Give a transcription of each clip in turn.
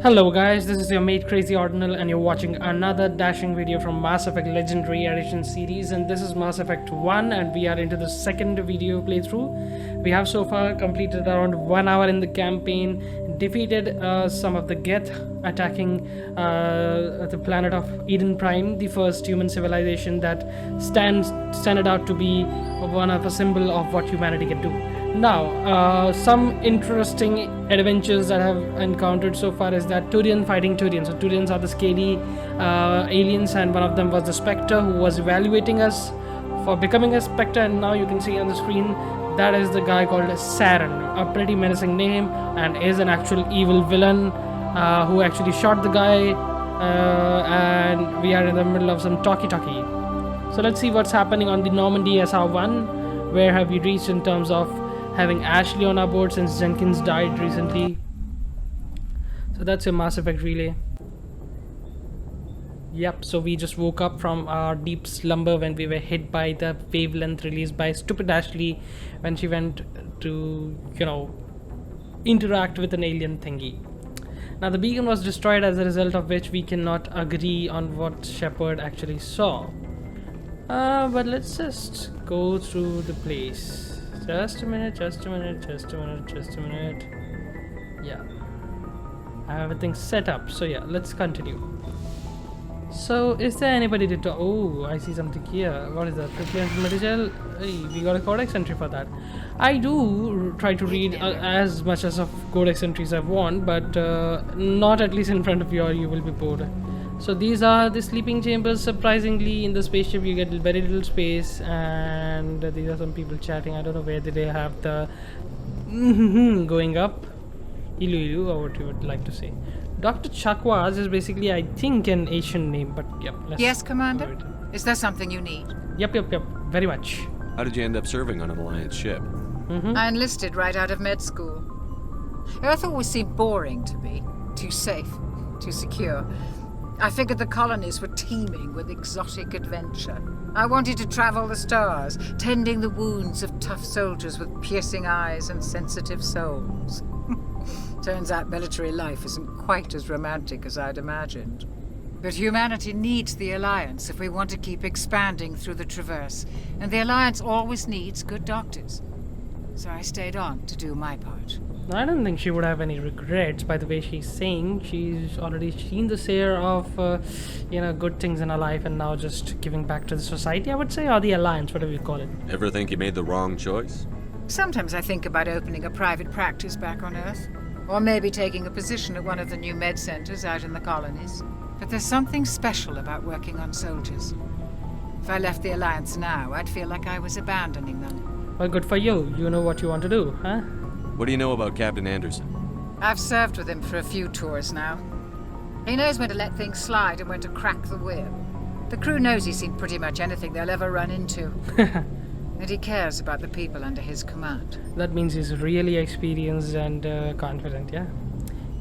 Hello guys, this is your mate Crazy Ordinal and you're watching another dashing video from Mass Effect Legendary Edition series, and this is Mass Effect 1 and we are into the second video playthrough. We have so far completed around 1 hour in the campaign, defeated some of the Geth attacking the planet of Eden Prime, the first human civilization that standed out to be one of a symbol of what humanity can do. Now, some interesting adventures that I have encountered so far is that Turian fighting Turians. So Turians are the scaly aliens, and one of them was the Spectre who was evaluating us for becoming a Spectre, and now you can see on the screen that is the guy called Saren, a pretty menacing name, and is an actual evil villain who actually shot the guy, and we are in the middle of some talkie-talkie. So let's see what's happening on the Normandy SR1. Where have we reached in terms of having Ashley on our board since Jenkins died recently? So that's your Mass Effect relay. Yep, so we just woke up from our deep slumber when we were hit by the wavelength released by stupid Ashley when she went to, interact with an alien thingy. Now the beacon was destroyed, as a result of which we cannot agree on what Shepard actually saw. But let's just go through the place. Just a minute. Yeah, I have everything set up, so yeah, let's continue. So is there anybody to talk? Oh, I see something here. What is that? Material? Hey, we got a codex entry for that. I do try to read as much as of codex entries I want, but not at least in front of you or you will be bored. So these are the sleeping chambers. Surprisingly, in the spaceship you get very little space, and these are some people chatting. I don't know where they have the going up. Ilu, or what you would like to say. Dr. Chakwas is basically, I think, an Asian name, but yep. Yes, Commander? Is there something you need? Yep. Very much. How did you end up serving on an Alliance ship? I enlisted right out of med school. Earth always seemed boring to me. Too safe, too secure. I figured the colonies were teeming with exotic adventure. I wanted to travel the stars, tending the wounds of tough soldiers with piercing eyes and sensitive souls. Turns out military life isn't quite as romantic as I'd imagined. But humanity needs the Alliance if we want to keep expanding through the Traverse, and the Alliance always needs good doctors. So I stayed on to do my part. I don't think she would have any regrets by the way she's saying. She's already seen the share of, good things in her life, and now just giving back to the society, I would say, or the Alliance, whatever you call it. Ever think you made the wrong choice? Sometimes I think about opening a private practice back on Earth, or maybe taking a position at one of the new med centers out in the colonies. But there's something special about working on soldiers. If I left the Alliance now, I'd feel like I was abandoning them. Well, good for you. You know what you want to do, huh? What do you know about Captain Anderson? I've served with him for a few tours now. He knows when to let things slide and when to crack the whip. The crew knows he's seen pretty much anything they'll ever run into. And he cares about the people under his command. That means he's really experienced and confident, yeah?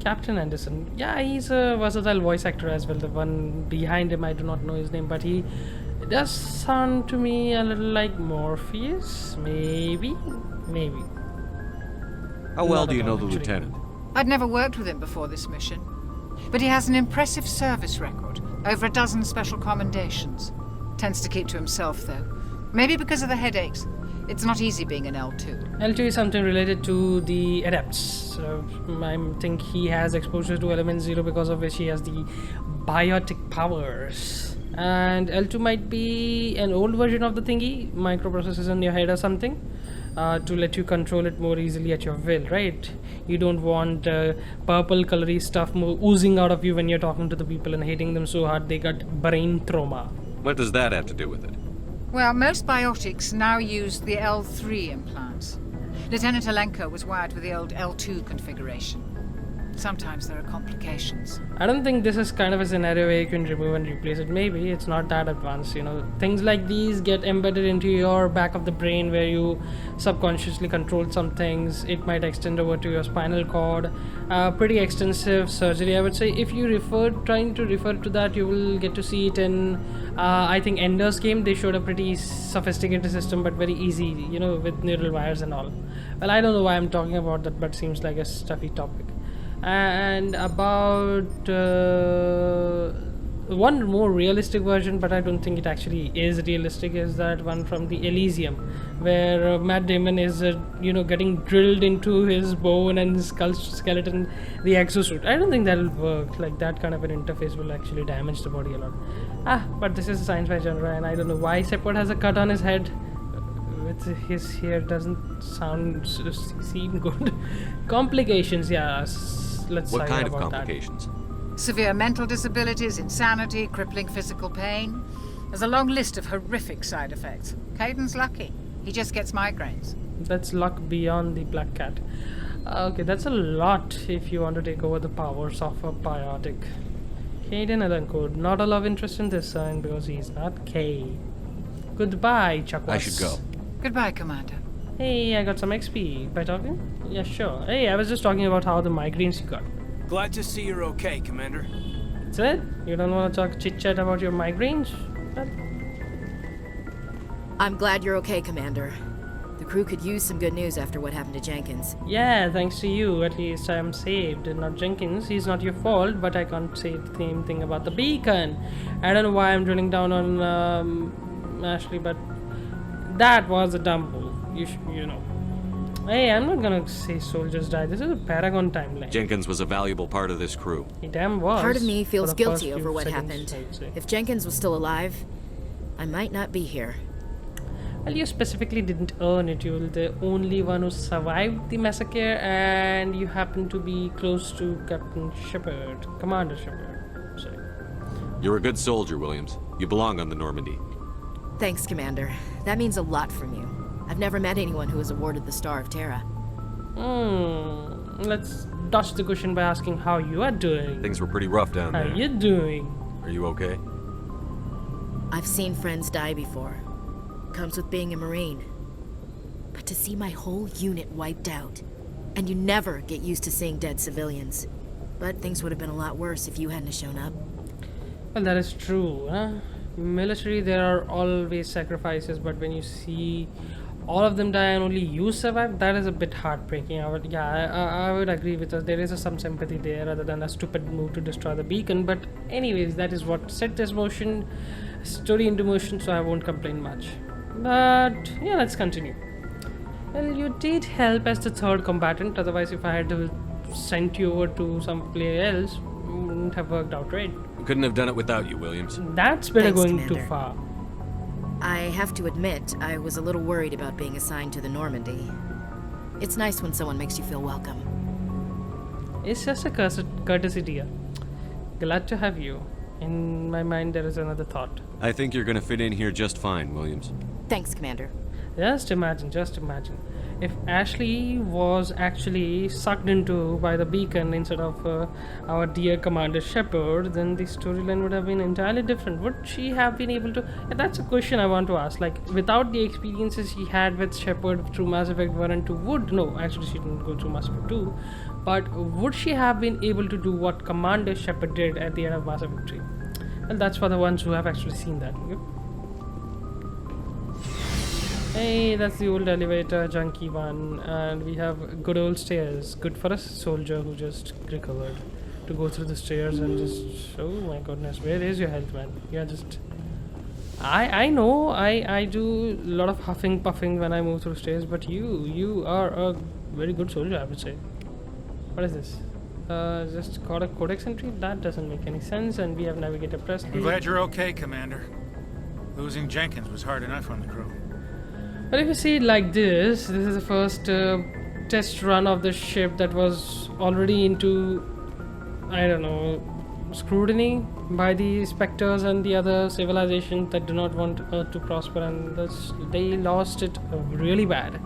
Captain Anderson. Yeah, he's a versatile voice actor as well. The one behind him, I do not know his name, but he does sound to me a little like Morpheus. Maybe. How well do you know the lieutenant? I'd never worked with him before this mission. But he has an impressive service record. Over a dozen special commendations. Tends to keep to himself, though. Maybe because of the headaches. It's not easy being an L2. L2 is something related to the adepts. So I think he has exposure to element 0, because of which he has the biotic powers. And L2 might be an old version of the thingy, microprocessors in your head or something, to let you control it more easily at your will, right? You don't want purple colory stuff oozing out of you when you're talking to the people and hitting them so hard they got brain trauma. What does that have to do with it? Well, most biotics now use the L3 implants. Lieutenant Alenko was wired with the old L2 configuration. Sometimes there are complications. I don't think this is kind of a scenario where you can remove and replace it. Maybe it's not that advanced, you know. Things like these get embedded into your back of the brain where you subconsciously control some things. It might extend over to your spinal cord. Pretty extensive surgery, I would say. If you trying to refer to that, you will get to see it in, I think, Ender's Game. They showed a pretty sophisticated system, but very easy, you know, with neural wires and all. Well, I don't know why I'm talking about that, but seems like a stuffy topic. And about one more realistic version, but I don't think it actually is realistic, is that one from the Elysium, where Matt Damon is you know, getting drilled into his bone and his skeleton, the exosuit. I don't think that'll work. Like, that kind of an interface will actually damage the body a lot. But this is a science fiction genre, and I don't know why Shepard has a cut on his head. With his hair doesn't seem good. Complications, yeah. Let's What kind of about complications? Severe mental disabilities, insanity, crippling physical pain. There's a long list of horrific side effects. Caden's lucky. He just gets migraines. That's luck beyond the black cat. Okay, that's a lot if you want to take over the powers of a biotic. Caden Alancourt, not a love interest in this sign because he's not K. Goodbye, Chuckwas. I should go. Goodbye, Commander. Hey, I got some XP. By talking? Yeah, sure. Hey, I was just talking about how the migraines you got. Glad to see you're okay, Commander. That's it? You don't want to talk chit-chat about your migraines? Well, I'm glad you're okay, Commander. The crew could use some good news after what happened to Jenkins. yeah, thanks to you, at least I am saved. And not Jenkins, he's not your fault, but I can't say the same thing about the beacon. I don't know why I'm drilling down on Ashley, but that was a dumb move. You know. Hey, I'm not gonna say soldiers died. This is a Paragon timeline. Jenkins was a valuable part of this crew. He damn was. Part of me for feels the guilty first over few what seconds, happened. I would say. If Jenkins was still alive, I might not be here. Well, you specifically didn't earn it. You were the only one who survived the massacre, and you happen to be close to Captain Shepard, Commander Shepard. Sorry. You're a good soldier, Williams. You belong on the Normandy. Thanks, Commander. That means a lot from you. I've never met anyone who was awarded the Star of Terra. Let's dodge the question by asking how you are doing. Things were pretty rough down How there. you doing? Are you okay? I've seen friends die before. Comes with being a Marine. But to see my whole unit wiped out, and you never get used to seeing dead civilians. But things would have been a lot worse if you hadn't shown up. Well, that is true. Military, there are always sacrifices, but when you see all of them die and only you survive, that is a bit heartbreaking. I would agree with us. There is some sympathy there other than a stupid move to destroy the beacon. But anyways, that is what set this story into motion, so I won't complain much. But yeah, let's continue. Well, you did help as the third combatant. Otherwise, if I had to send you over to some player else, it wouldn't have worked out right. We couldn't have done it without you, Williams. That's better Thanks, going Commander. too far. I have to admit, I was a little worried about being assigned to the Normandy. It's nice when someone makes you feel welcome. It's just a courtesy, dear. Glad to have you. In my mind, there is another thought. I think you're gonna fit in here just fine, Williams. Thanks, Commander. Just imagine. If Ashley was actually sucked into by the beacon instead of our dear Commander Shepard, then the storyline would have been entirely different. Would she have been able to? Yeah, that's a question I want to ask. Like, without the experiences she had with Shepard through Mass Effect 1 and 2, actually she didn't go through Mass Effect 2, but would she have been able to do what Commander Shepard did at the end of Mass Effect 3? Well, that's for the ones who have actually seen that. Okay? Hey, that's the old elevator junkie one, and we have good old stairs. Good for a soldier who just recovered to go through the stairs and just, oh my goodness, where is your health, man? You're just, I know I do a lot of huffing puffing when I move through stairs, but you are a very good soldier, I would say. What is this? Just got a codex entry? That doesn't make any sense, and we have Navigator Presley. I'm glad you're okay, Commander. Losing Jenkins was hard enough on the crew. But if you see it like this is the first test run of the ship that was already into, I don't know, scrutiny by the Spectres and the other civilizations that do not want Earth to prosper, and they lost it really bad.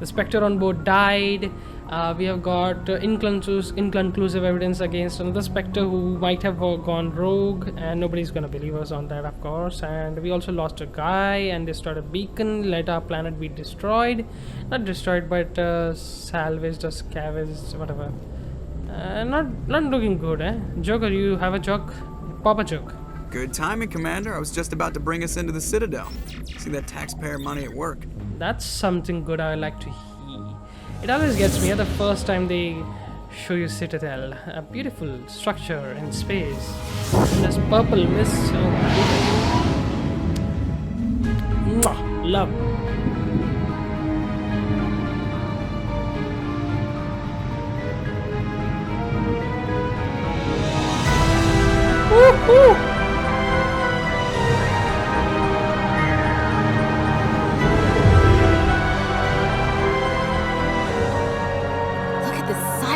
The Spectre on board died, We have got inconclusive evidence against another Spectre who might have gone rogue, and nobody's gonna believe us on that, of course. And we also lost a guy and destroyed a beacon, let our planet be destroyed. Not destroyed, but salvaged or scavenged, whatever. Not looking good, eh? Joker, you have a joke? Pop a joke. Good timing, Commander. I was just about to bring us into the Citadel. See that taxpayer money at work. That's something good I like to hear. It always gets me the first time they show you Citadel, a beautiful structure in space. And this purple mist, oh my goodness. Mwah, love. Woohoo!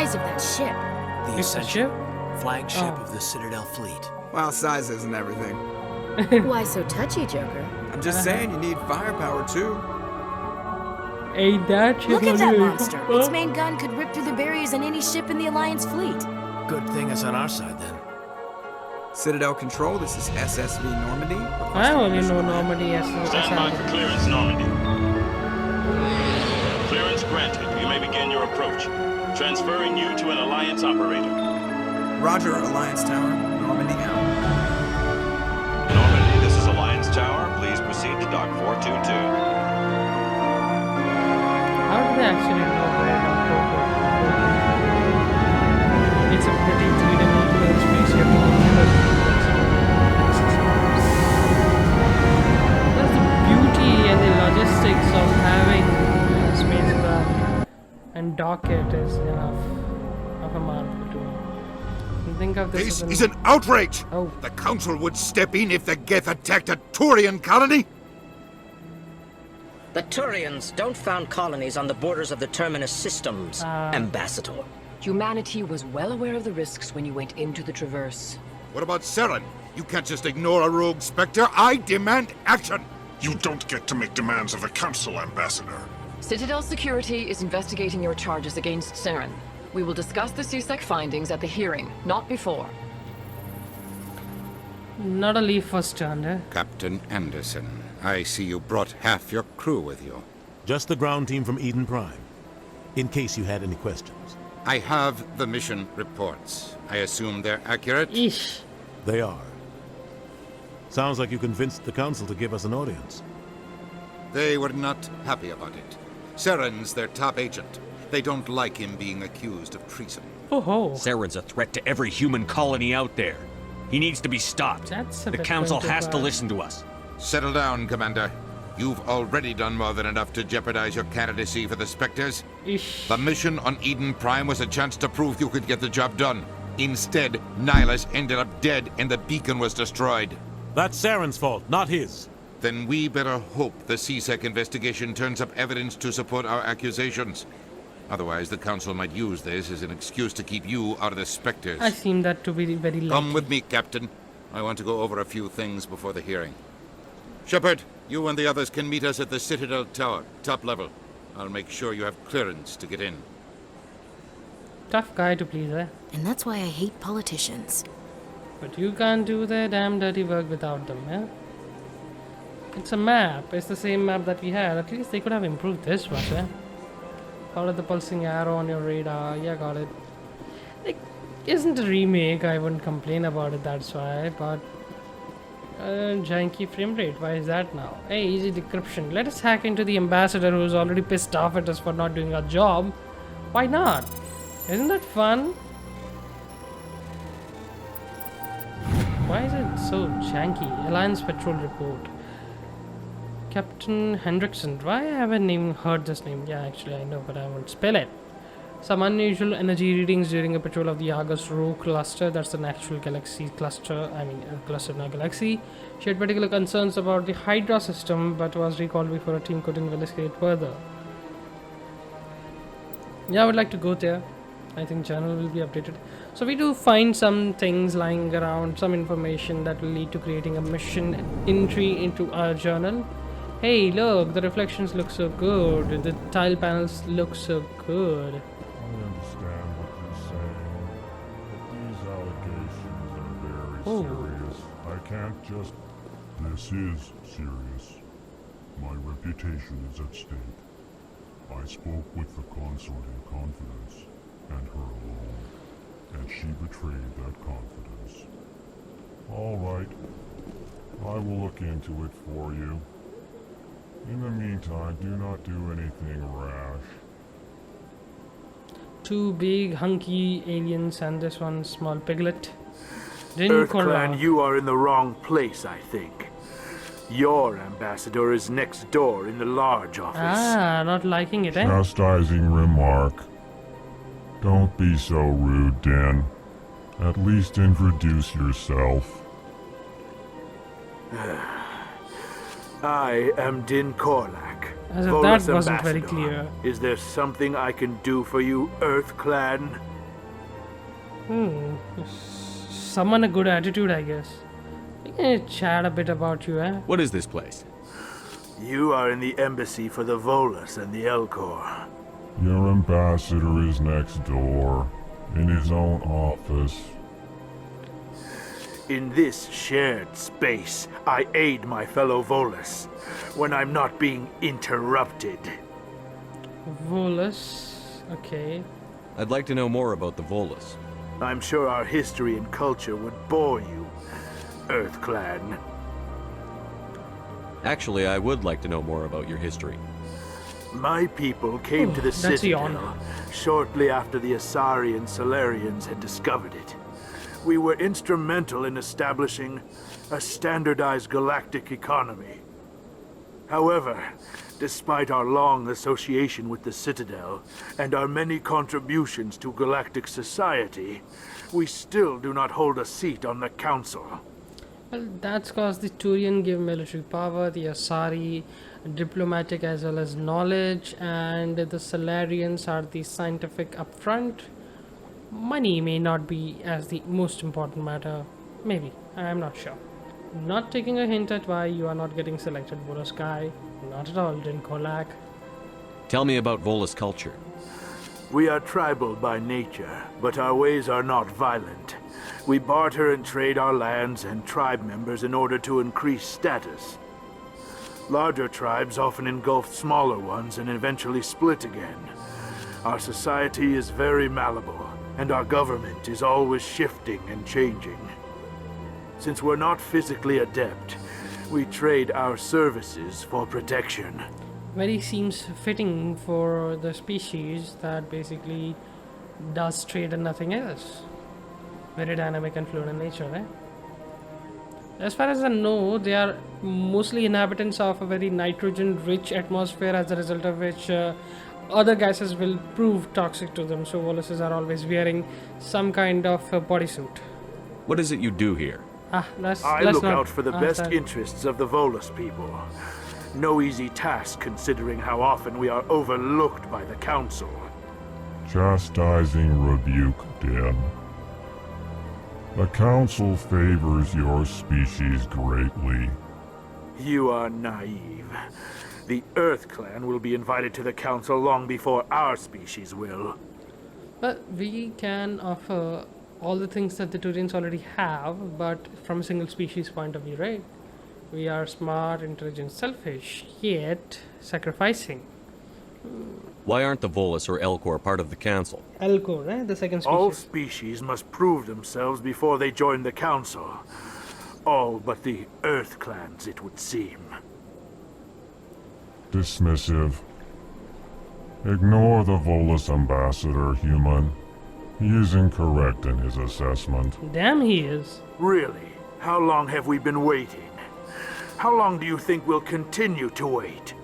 Of that ship. The It's a Ascension, ship? flagship Oh. of the Citadel fleet. Well, size isn't everything. Why so touchy, Joker? I'm just saying you need firepower too. Ain't that shit Look at that only- monster. Its main gun could rip through the barriers in any ship in the Alliance fleet. Good thing it's on our side then. Citadel Control, this is SSV Normandy. I only know Normandy as Stand by for clearance, Normandy. Clearance granted. You may begin your approach. Transferring you to an Alliance operator. Roger, Alliance Tower. Normandy out. Normandy, this is Alliance Tower. Please proceed to Dock 422. How do they actually know where to go? It's a pretty three-dimensional space. You have to look at that's the beauty and the logistics of having a spacecraft, and dock it is enough of a marvel to me. And think of this This as is an outrage! Oh. The Council would step in if the Geth attacked a Turian colony? The Turians don't found colonies on the borders of the Terminus systems, Ambassador. Humanity was well aware of the risks when you went into the Traverse. What about Saren? You can't just ignore a rogue Spectre. I demand action! You don't get to make demands of the Council, Ambassador. Citadel Security is investigating your charges against Saren. We will discuss the CSEC findings at the hearing, not before. not a leaf first turned, eh? Captain Anderson, I see you brought half your crew with you. Just the ground team from Eden Prime, in case you had any questions. I have the mission reports. I assume they're accurate? Eesh. They are. Sounds like you convinced the Council to give us an audience. They were not happy about it. Saren's their top agent. They don't like him being accused of treason. Oh ho. Saren's a threat to every human colony out there. He needs to be stopped. That's a the bit Council going too has to far. listen to us. Settle down, Commander. You've already done more than enough to jeopardize your candidacy for the Spectres. Eesh. The mission on Eden Prime was a chance to prove you could get the job done. Instead, Nihilus ended up dead and the beacon was destroyed. That's Saren's fault, not his. Then we better hope the CSEC investigation turns up evidence to support our accusations. Otherwise, the Council might use this as an excuse to keep you out of the Spectres. I seem that to be very likely. Come with me, Captain. I want to go over a few things before the hearing. Shepard, you and the others can meet us at the Citadel Tower, top level. I'll make sure you have clearance to get in. Tough guy to please, eh? And that's why I hate politicians. But you can't do their damn dirty work without them, eh? It's a map. It's the same map that we had. At least they could have improved this much, eh? Follow the pulsing arrow on your radar. Yeah, got it. It isn't a remake. I wouldn't complain about it, that's why. But janky frame rate. Why is that now? Hey, easy decryption. Let us hack into the ambassador who's already pissed off at us for not doing our job. Why not? Isn't that fun? Why is it so janky? Alliance Patrol Report. Captain Hendrickson. Why haven't I even heard this name? Yeah, actually I know, but I won't spell it. Some unusual energy readings during a patrol of the Argus Rho cluster. That's an actual galaxy cluster. I mean, a cluster in a galaxy. She had particular concerns about the Hydra system, but was recalled before a team could investigate further. Yeah, I would like to go there. I think journal will be updated. So we do find some things lying around, some information that will lead to creating a mission entry into our journal. Hey, look, the reflections look so good. The tile panels look so good. serious. I can't just... This is serious. My reputation is at stake. I spoke with the consort in confidence, and her alone, and she betrayed that confidence. All right. I will look into it for you. In the meantime, do not do anything rash. Two big hunky aliens and this one small piglet. Earth Clan, you are in the wrong place, I think. Your ambassador is next door in the large office. Ah, not liking it, eh? Chastising remark. Don't be so rude, Din. At least introduce yourself. I am Din Korlak, As if Volus that wasn't very ambassador. clear. Is there something I can do for you, Earth Clan? Summon a good attitude, I guess. We can chat a bit about you, eh? What is this place? You are in the embassy for the Volus and the Elcor. Your ambassador is next door, in his own office. In this shared space, I aid my fellow Volus when I'm not being interrupted. Volus, okay. I'd like to know more about the Volus. I'm sure our history and culture would bore you, Earth Clan. Actually, I would like to know more about your history. My people came to the Citadel shortly after the Asari and Solarians had discovered it. We were instrumental in establishing a standardized galactic economy. However, despite our long association with the Citadel and our many contributions to galactic society, we still do not hold a seat on the Council. Well, that's cause the Turian give military power, the Asari diplomatic as well as knowledge, and the Solarians are the scientific upfront. Money may not be as the most important matter. Maybe. I'm not sure. Not taking a hint at why you are not getting selected, Volus guy. Not at all, Din Korlak. Tell me about Volus culture. We are tribal by nature, but our ways are not violent. We barter and trade our lands and tribe members in order to increase status. Larger tribes often engulf smaller ones and eventually split again. Our society is very malleable, and our government is always shifting and changing. Since we're not physically adept, we trade our services for protection. Very seems fitting for the species that basically does trade and nothing else. Very dynamic and fluid in nature, eh? As far as I know, they are mostly inhabitants of a very nitrogen-rich atmosphere, as a result of which other gases will prove toxic to them. So Voluses are always wearing some kind of bodysuit. What is it you do here? I look out for the best interests of the Volus people. No easy task considering how often we are overlooked by the Council. Chastising rebuke, Din. The Council favors your species greatly. You are naive. The Earth Clan will be invited to the Council long before our species will. But we can offer all the things that the Turians already have, but from a single species point of view, right? We are smart, intelligent, selfish, yet sacrificing. Why aren't the Volus or Elcor part of the Council? Elcor, eh? The second species. All species must prove themselves before they join the Council. All but the Earth Clans, it would seem. Dismissive. Ignore the Volus ambassador, human. He is incorrect in his assessment. Damn, he is. Really? How long have we been waiting? How long do you think we'll continue to wait?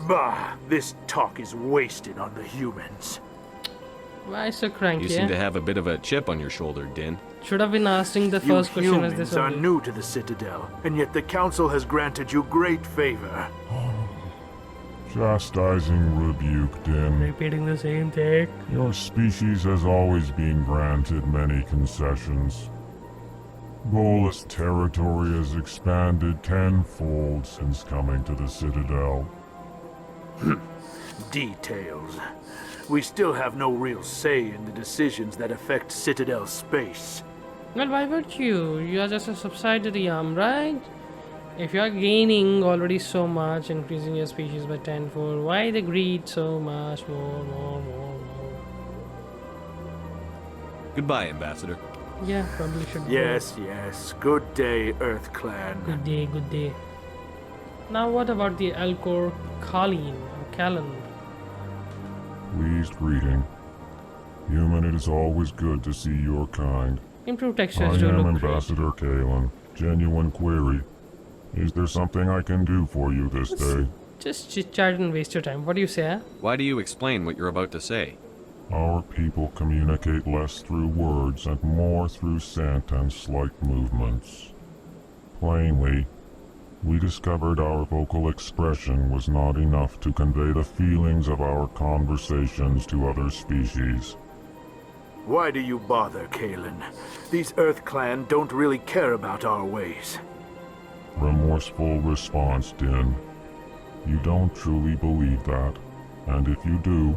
Bah, this talk is wasted on the humans. Why so cranky? You seem to have a bit of a chip on your shoulder, Din. Should have been asking the first question as this humans are only. new to the Citadel, and yet the Council has granted you great favor. Chastising rebuke, Din. Repeating the same thing. Your species has always been granted many concessions. Volus territory has expanded tenfold since coming to the Citadel. Details. We still have no real say in the decisions that affect Citadel space. Well, why would you? You are just a subsidiary arm, right? If you are gaining already so much, increasing your species by tenfold, why the greed so much more? Goodbye, Ambassador. Yeah, probably should go. Yes. Good day, Earth Clan. Good day. Now what about the Alcor Callan? Pleased greeting. Human, it is always good to see your kind. Improved textures I do am look great. Ambassador Kalen. Genuine query. Is there something I can do for you this day? Just chit-chat and waste your time. What do you say, huh? Why do you explain what you're about to say? Our people communicate less through words and more through scent and slight movements. Plainly, we discovered our vocal expression was not enough to convey the feelings of our conversations to other species. Why do you bother, Kalen? These Earth Clan don't really care about our ways. Remorseful response, Din. You don't truly believe that, and if you do,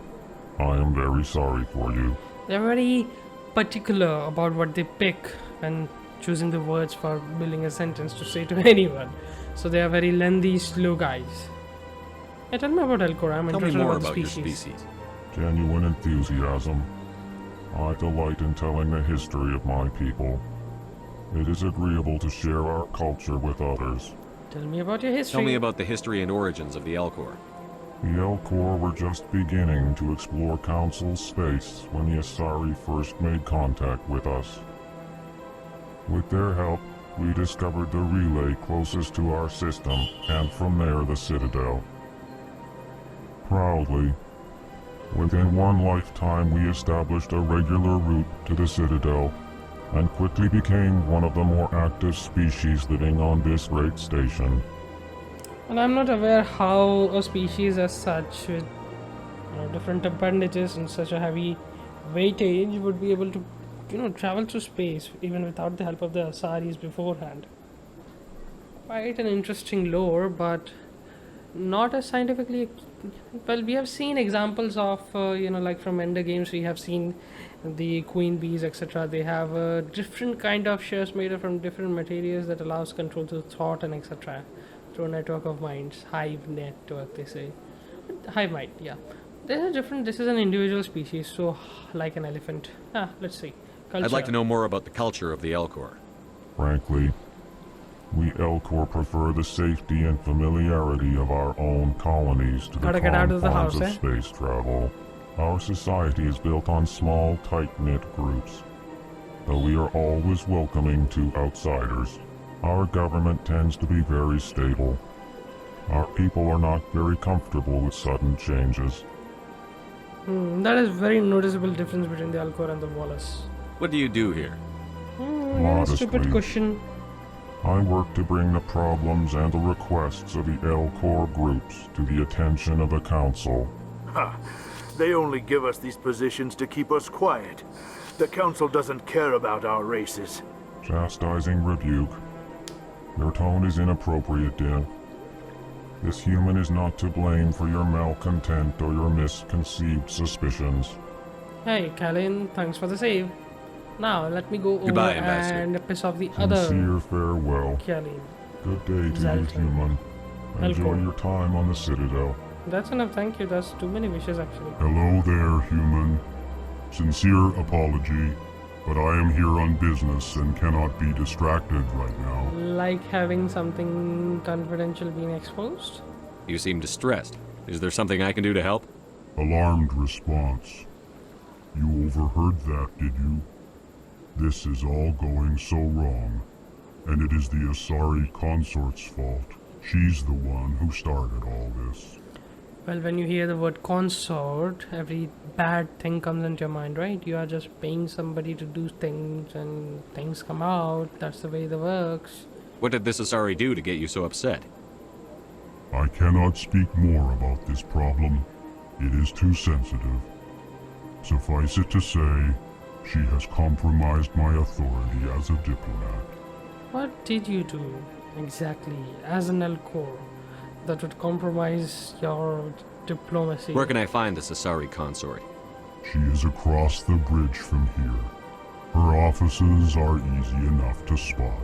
I am very sorry for you. They're very particular about what they pick when choosing the words for building a sentence to say to anyone. So they are very lengthy, slow guys. Yeah, tell me about Alcor. I'm Tell me interested more about the about your species. species. Genuine enthusiasm. I delight in telling the history of my people. It is agreeable to share our culture with others. Tell me about your history. Tell me about the history and origins of the Alcor. The Elcor were just beginning to explore Council space when the Asari first made contact with us. With their help, we discovered the relay closest to our system, and from there the Citadel. Proudly, within one lifetime we established a regular route to the Citadel, and quickly became one of the more active species living on this great station. And I'm not aware how a species as such with different appendages and such a heavy weightage would be able to travel through space even without the help of the Asaris beforehand. Quite an interesting lore, but not as scientifically. Well, we have seen examples of like from Ender games we have seen the queen bees, etc. They have a different kind of shells made from different materials that allows control to thought and etc. through a network of minds. Hive network, they say. Hive mind, yeah. This is an individual species, so like an elephant. Let's see. Culture. I'd like to know more about the culture of the Elcor. Frankly, we Elcor prefer the safety and familiarity of our own colonies to the Gotta get out of the confines house, of space travel. Our society is built on small, tight-knit groups. Though we are always welcoming to outsiders, our government tends to be very stable. Our people are not very comfortable with sudden changes. That is very noticeable difference between the Alcor and the Wallace. What do you do here? Stupid question. I work to bring the problems and the requests of the Elcor groups to the attention of the Council. They only give us these positions to keep us quiet. The Council doesn't care about our races. Chastising rebuke. Your tone is inappropriate, Din. This human is not to blame for your malcontent or your misconceived suspicions. Hey, Kalin, thanks for the save. Now, let me go Goodbye, over Ambassador. and piss off the other Sincere farewell. Kalin. Good day to you, Zaltan. human. Enjoy Elcor. your time on the Citadel. That's enough, thank you. That's too many wishes, actually. Hello there, human. Sincere apology, but I am here on business and cannot be distracted right now. Like having something confidential being exposed? You seem distressed. Is there something I can do to help? Alarmed response. You overheard that, did you? This is all going so wrong, and it is the Asari consort's fault. She's the one who started all this. Well, when you hear the word consort, every bad thing comes into your mind, right? You are just paying somebody to do things and things come out. That's the way it works. What did this Asari do to get you so upset? I cannot speak more about this problem. It is too sensitive. Suffice it to say, she has compromised my authority as a diplomat. What did you do exactly as an Alcor that would compromise your diplomacy? Where can I find this Asari consort? She is across the bridge from here. Her offices are easy enough to spot.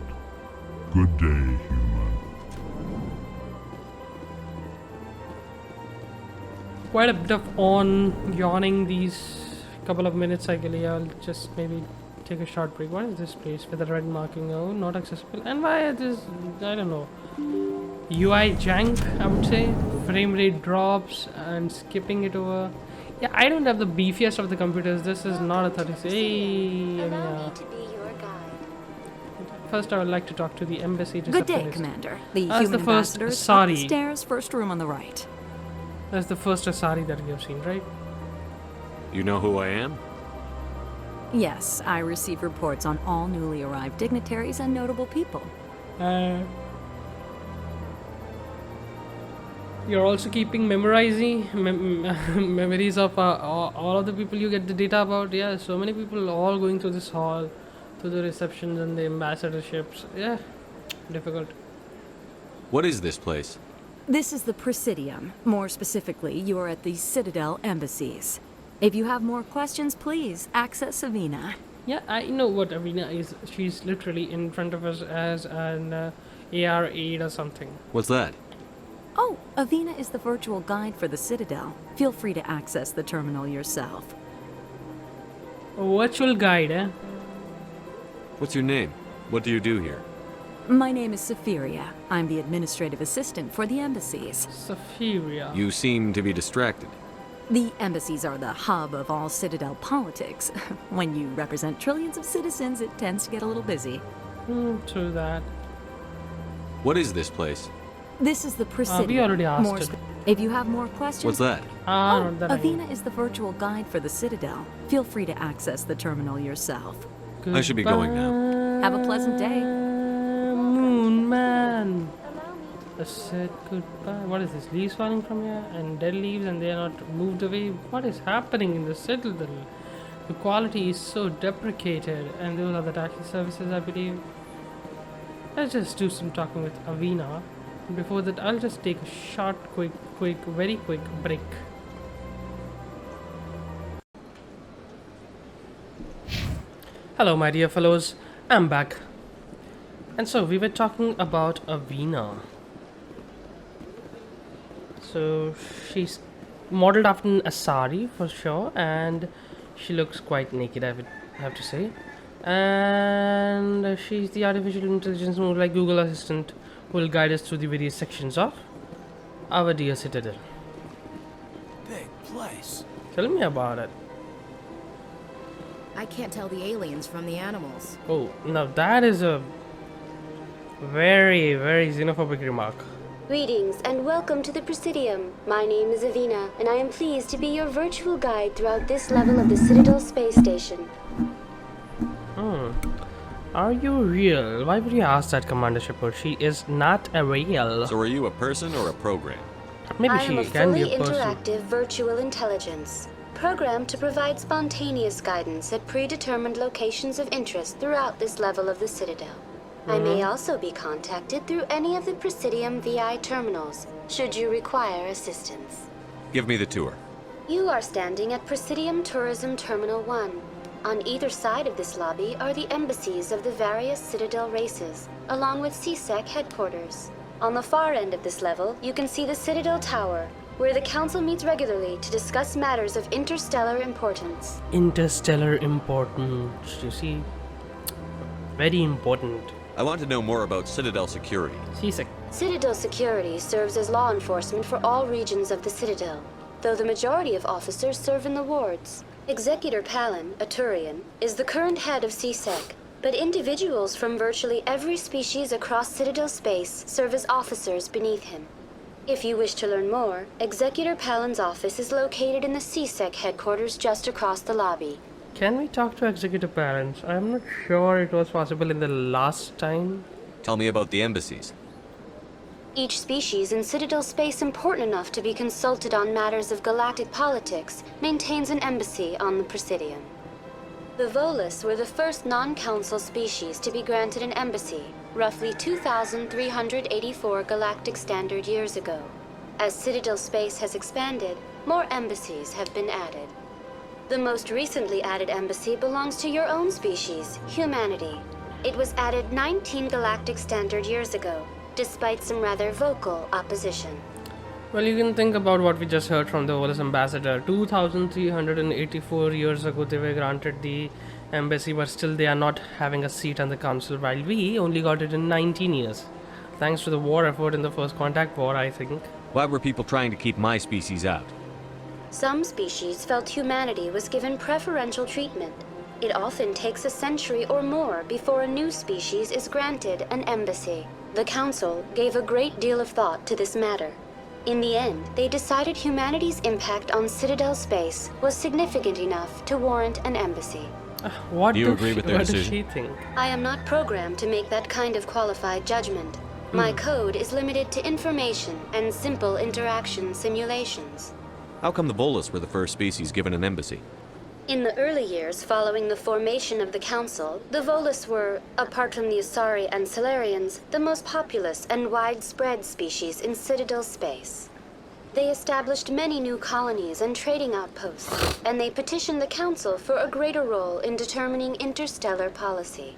Good day, human. Quite a bit of yawning these couple of minutes. I'll just maybe take a short break. What is this place with the red marking? Oh, not accessible. And why is this? I don't know. UI jank, I would say. Frame rate drops and skipping it over. Yeah, I don't have the beefiest of the computers. This is not a 36. Hey, first, I would like to talk to the embassy Good day, receptionist. Commander. The That's human the first ambassadors up the Asari. stairs, first room on the right. That's the first Asari that we have seen, right? You know who I am? Yes, I receive reports on all newly arrived dignitaries and notable people. You're also keeping memories of all of the people you get the data about. Yeah, so many people all going through this hall, through the receptions and the ambassadorships. Yeah, difficult. What is this place? This is the Presidium. More specifically, you are at the Citadel embassies. If you have more questions, please access Avina. Yeah, I know what Avina is. She's literally in front of us as an AR-8 or something. What's that? Oh, Avina is the virtual guide for the Citadel. Feel free to access the terminal yourself. A virtual guide, eh? What's your name? What do you do here? My name is Safiria. I'm the administrative assistant for the embassies. Safiria. You seem to be distracted. The embassies are the hub of all Citadel politics. When you represent trillions of citizens, it tends to get a little busy. True that. What is this place? This is the Presidium. We already asked it. If you have more questions... What's that? Avina is the virtual guide for the Citadel. Feel free to access the terminal yourself. I should be going now. Have a pleasant day. Moon man. I said goodbye. What is this? Leaves falling from here and dead leaves and they are not moved away. What is happening in the Citadel? The quality is so deprecated, and those are the taxi services, I believe. Let's just do some talking with Avina. Before that, I'll just take a short, very quick break. Hello, my dear fellows. I'm back. And so, we were talking about Avina. So, she's modeled after an Asari for sure, and she looks quite naked, I would have to say. And she's the artificial intelligence, more like Google Assistant, who will guide us through the various sections of our dear Citadel. Big place. Tell me about it. I can't tell the aliens from the animals. Oh, now that is a very, very xenophobic remark. Greetings and welcome to the Presidium. My name is Avina, and I am pleased to be your virtual guide throughout this level of the Citadel space station. Are you real? Why would you ask that, Commander Shepard? She is not a real. So are you a person or a program? Maybe I am she a can be fully a person. interactive virtual intelligence, programmed to provide spontaneous guidance at predetermined locations of interest throughout this level of the Citadel. I may also be contacted through any of the Presidium VI terminals, should you require assistance. Give me the tour. You are standing at Presidium Tourism Terminal 1. On either side of this lobby are the embassies of the various Citadel races, along with CSEC headquarters. On the far end of this level, you can see the Citadel Tower, where the Council meets regularly to discuss matters of interstellar importance. Interstellar importance, you see? Very important. I want to know more about Citadel security. CSEC. Citadel security serves as law enforcement for all regions of the Citadel, though the majority of officers serve in the wards. Executor Palin, a Turian, is the current head of CSEC, but individuals from virtually every species across Citadel space serve as officers beneath him. If you wish to learn more, Executor Palin's office is located in the CSEC headquarters just across the lobby. Can we talk to Executive Parents? I'm not sure it was possible in the last time. Tell me about the embassies. Each species in Citadel space important enough to be consulted on matters of galactic politics maintains an embassy on the Presidium. The Volus were the first non-council species to be granted an embassy, roughly 2,384 galactic standard years ago. As Citadel space has expanded, more embassies have been added. The most recently added embassy belongs to your own species, humanity. It was added 19 galactic standard years ago, despite some rather vocal opposition. Well, you can think about what we just heard from the Volus ambassador. 2,384 years ago, they were granted the embassy, but still they are not having a seat on the council, while we only got it in 19 years. Thanks to the war effort in the First Contact War, I think. Why were people trying to keep my species out? Some species felt humanity was given preferential treatment. It often takes a century or more before a new species is granted an embassy. The Council gave a great deal of thought to this matter. In the end, they decided humanity's impact on Citadel space was significant enough to warrant an embassy. What do you agree with their what does decision? she think? I am not programmed to make that kind of qualified judgment. My code is limited to information and simple interaction simulations. How come the Volus were the first species given an embassy? In the early years following the formation of the Council, the Volus were, apart from the Asari and Solarians, the most populous and widespread species in Citadel space. They established many new colonies and trading outposts, and they petitioned the Council for a greater role in determining interstellar policy.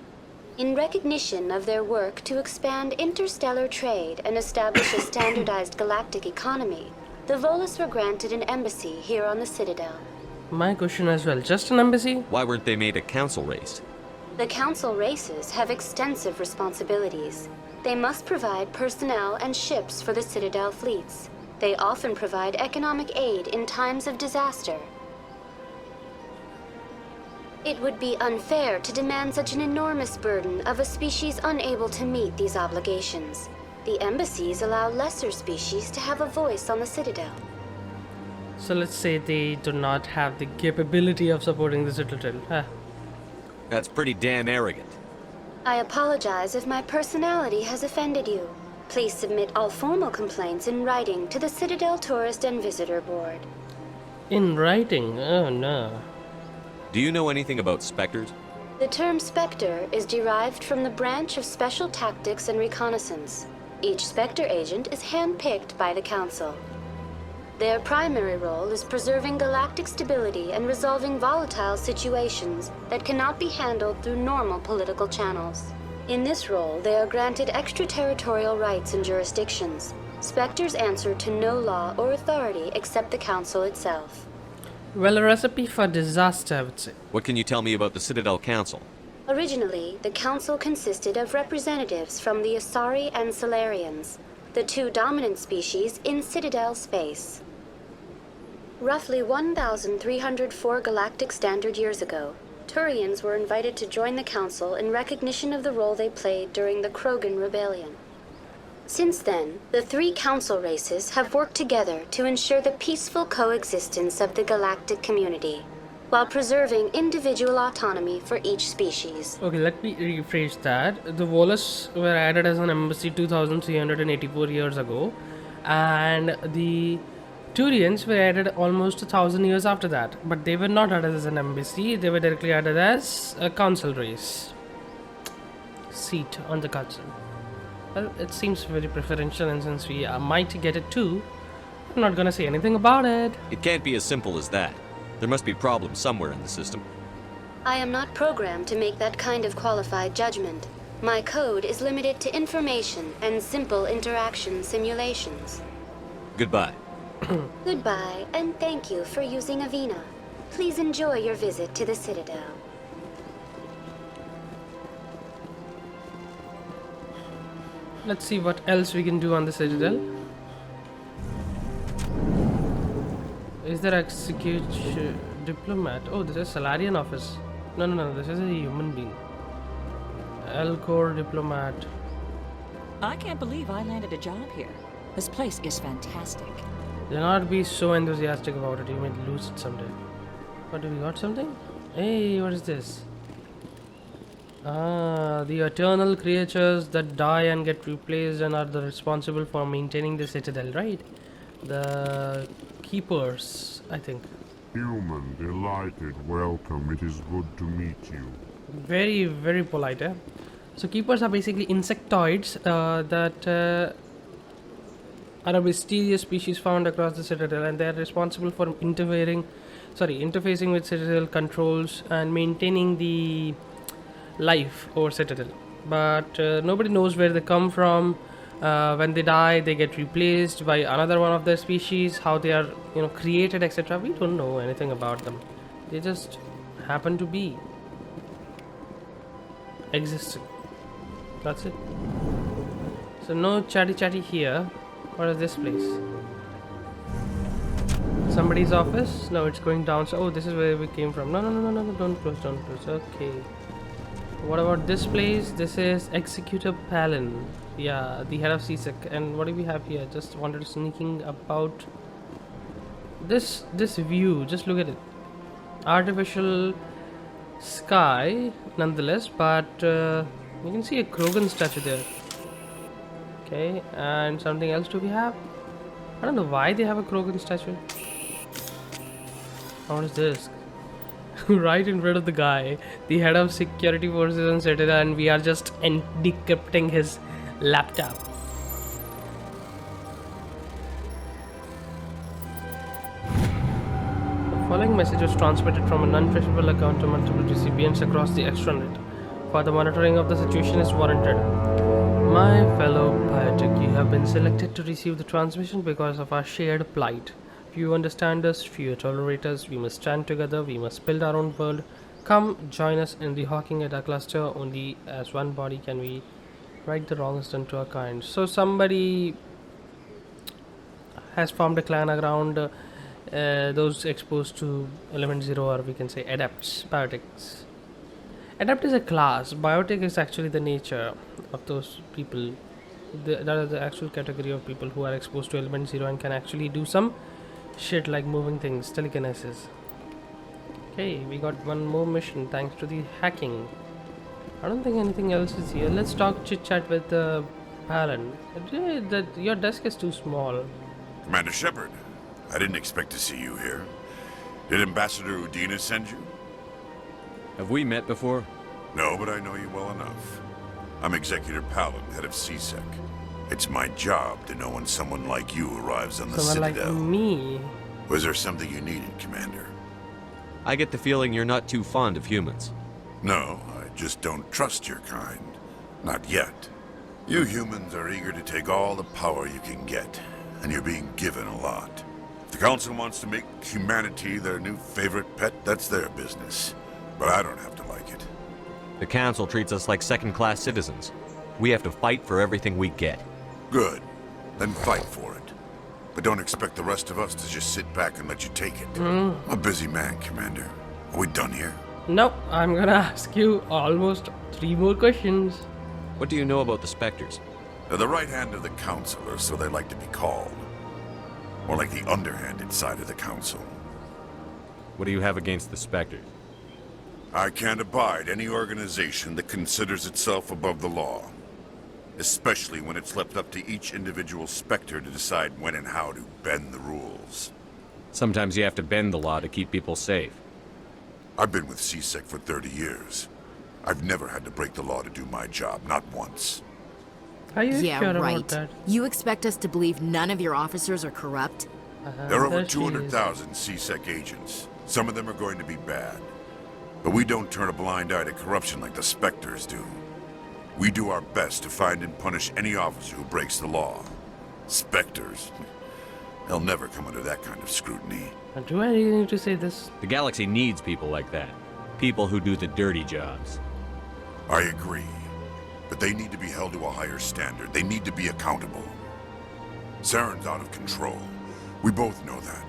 In recognition of their work to expand interstellar trade and establish a standardized galactic economy, the Volus were granted an embassy here on the Citadel. My question as well. Just an embassy? Why weren't they made a council race? The Council races have extensive responsibilities. They must provide personnel and ships for the Citadel fleets. They often provide economic aid in times of disaster. It would be unfair to demand such an enormous burden of a species unable to meet these obligations. The embassies allow lesser species to have a voice on the Citadel. So let's say they do not have the capability of supporting the Citadel. That's pretty damn arrogant. I apologize if my personality has offended you. Please submit all formal complaints in writing to the Citadel Tourist and Visitor Board. In writing? Oh no. Do you know anything about specters? The term Spectre is derived from the branch of Special Tactics and Reconnaissance. Each Spectre agent is handpicked by the Council. Their primary role is preserving galactic stability and resolving volatile situations that cannot be handled through normal political channels. In this role, they are granted extraterritorial rights and jurisdictions. Spectres answer to no law or authority except the Council itself. Well, a recipe for disaster, I would say. What can you tell me about the Citadel Council? Originally, the Council consisted of representatives from the Asari and Solarians, the two dominant species in Citadel space. Roughly 1,304 galactic standard years ago, Turians were invited to join the Council in recognition of the role they played during the Krogan Rebellion. Since then, the three Council races have worked together to ensure the peaceful coexistence of the galactic community, while preserving individual autonomy for each species. Okay, let me rephrase that. The Volus were added as an embassy 2,384 years ago, and the Turians were added almost 1,000 years after that, but they were not added as an embassy. They were directly added as a council race seat on the council. Well, it seems very preferential, and since we might get it too, I'm not gonna say anything about it. It can't be as simple as that. There must be problems somewhere in the system. I am not programmed to make that kind of qualified judgment. My code is limited to information and simple interaction simulations. Goodbye. Goodbye, and thank you for using Avina. Please enjoy your visit to the Citadel. Let's see what else we can do on the Citadel. Is there execute diplomat? Oh, this is Solarian office. No, this is a human being. Elcor diplomat. I can't believe I landed a job here. This place is fantastic. Do not be so enthusiastic about it. You might lose it someday. What, do we got something? Hey, what is this? Ah, the eternal creatures that die and get replaced and are the responsible for maintaining the Citadel, right? The keepers, I think. Human, delighted, welcome. It is good to meet you. Very, very polite, eh? So keepers are basically insectoids that are a mysterious species found across the Citadel, and they are responsible for interfering interfacing with Citadel controls and maintaining the life over Citadel. But nobody knows where they come from. When they die, they get replaced by another one of their species. How they are, created, etc. We don't know anything about them. They just happen to be existing. That's it. So no chatty here. What is this place? Somebody's office? No, it's going down. So, oh, this is where we came from. No, don't close. Okay. What about this place? This is Executor Palin. Yeah, the head of CSEC. And what do we have here? Just wanted to sneaking about this view. Just look at it. Artificial sky, nonetheless, but you can see a Krogan statue there. Okay, and something else do we have? I don't know why they have a Krogan statue. What is this? Right in front of the guy, the head of security forces on Citadel, and we are just decrypting his laptop. The following message was transmitted from a non-traceable account to multiple recipients across the extranet. Further monitoring of the situation is warranted. My fellow biotech, you have been selected to receive the transmission because of our shared plight. Few understand us, few tolerate us. We must stand together, we must build our own world. Come join us in the Hawking Edda cluster. Only as one body can we right the wrongs done to our kind. So somebody has formed a clan around those exposed to Element Zero, or we can say adepts, biotics. Adept is a class. Biotic is actually the nature of those people. That is the actual category of people who are exposed to Element Zero and can actually do some shit like moving things, telekinesis. Okay, we got one more mission thanks to the hacking. I don't think anything else is here. Let's talk chit chat with Palin. Your desk is too small. Commander Shepard, I didn't expect to see you here. Did Ambassador Ordinal send you? Have we met before? No, but I know you well enough. I'm Executor Palin, head of CSEC. It's my job to know when someone like you arrives on the Someone Citadel. like me. Was there something you needed, Commander? I get the feeling you're not too fond of humans. No, I just don't trust your kind. Not yet. You humans are eager to take all the power you can get, and you're being given a lot. If the Council wants to make humanity their new favorite pet, that's their business. But I don't have to like it. The Council treats us like second-class citizens. We have to fight for everything we get. Good. Then fight for it. But don't expect the rest of us to just sit back and let you take it. I'm a busy man, Commander. Are we done here? No, I'm gonna ask you almost 3 more questions. What do you know about the Spectres? They're the right hand of the Council, or so they like to be called. More like the underhanded side of the Council. What do you have against the Spectres? I can't abide any organization that considers itself above the law. Especially when it's left up to each individual Spectre to decide when and how to bend the rules. Sometimes you have to bend the law to keep people safe. I've been with CSEC for 30 years. I've never had to break the law to do my job, not once. Are you Yeah, sure right. about that? You expect us to believe none of your officers are corrupt? There are over There she is. 200,000 CSEC agents. Some of them are going to be bad. But we don't turn a blind eye to corruption like the Spectres do. We do our best to find and punish any officer who breaks the law. Spectres. They'll never come under that kind of scrutiny. Do I really need to say this? The galaxy needs people like that. People who do the dirty jobs. I agree. But they need to be held to a higher standard. They need to be accountable. Saren's out of control. We both know that.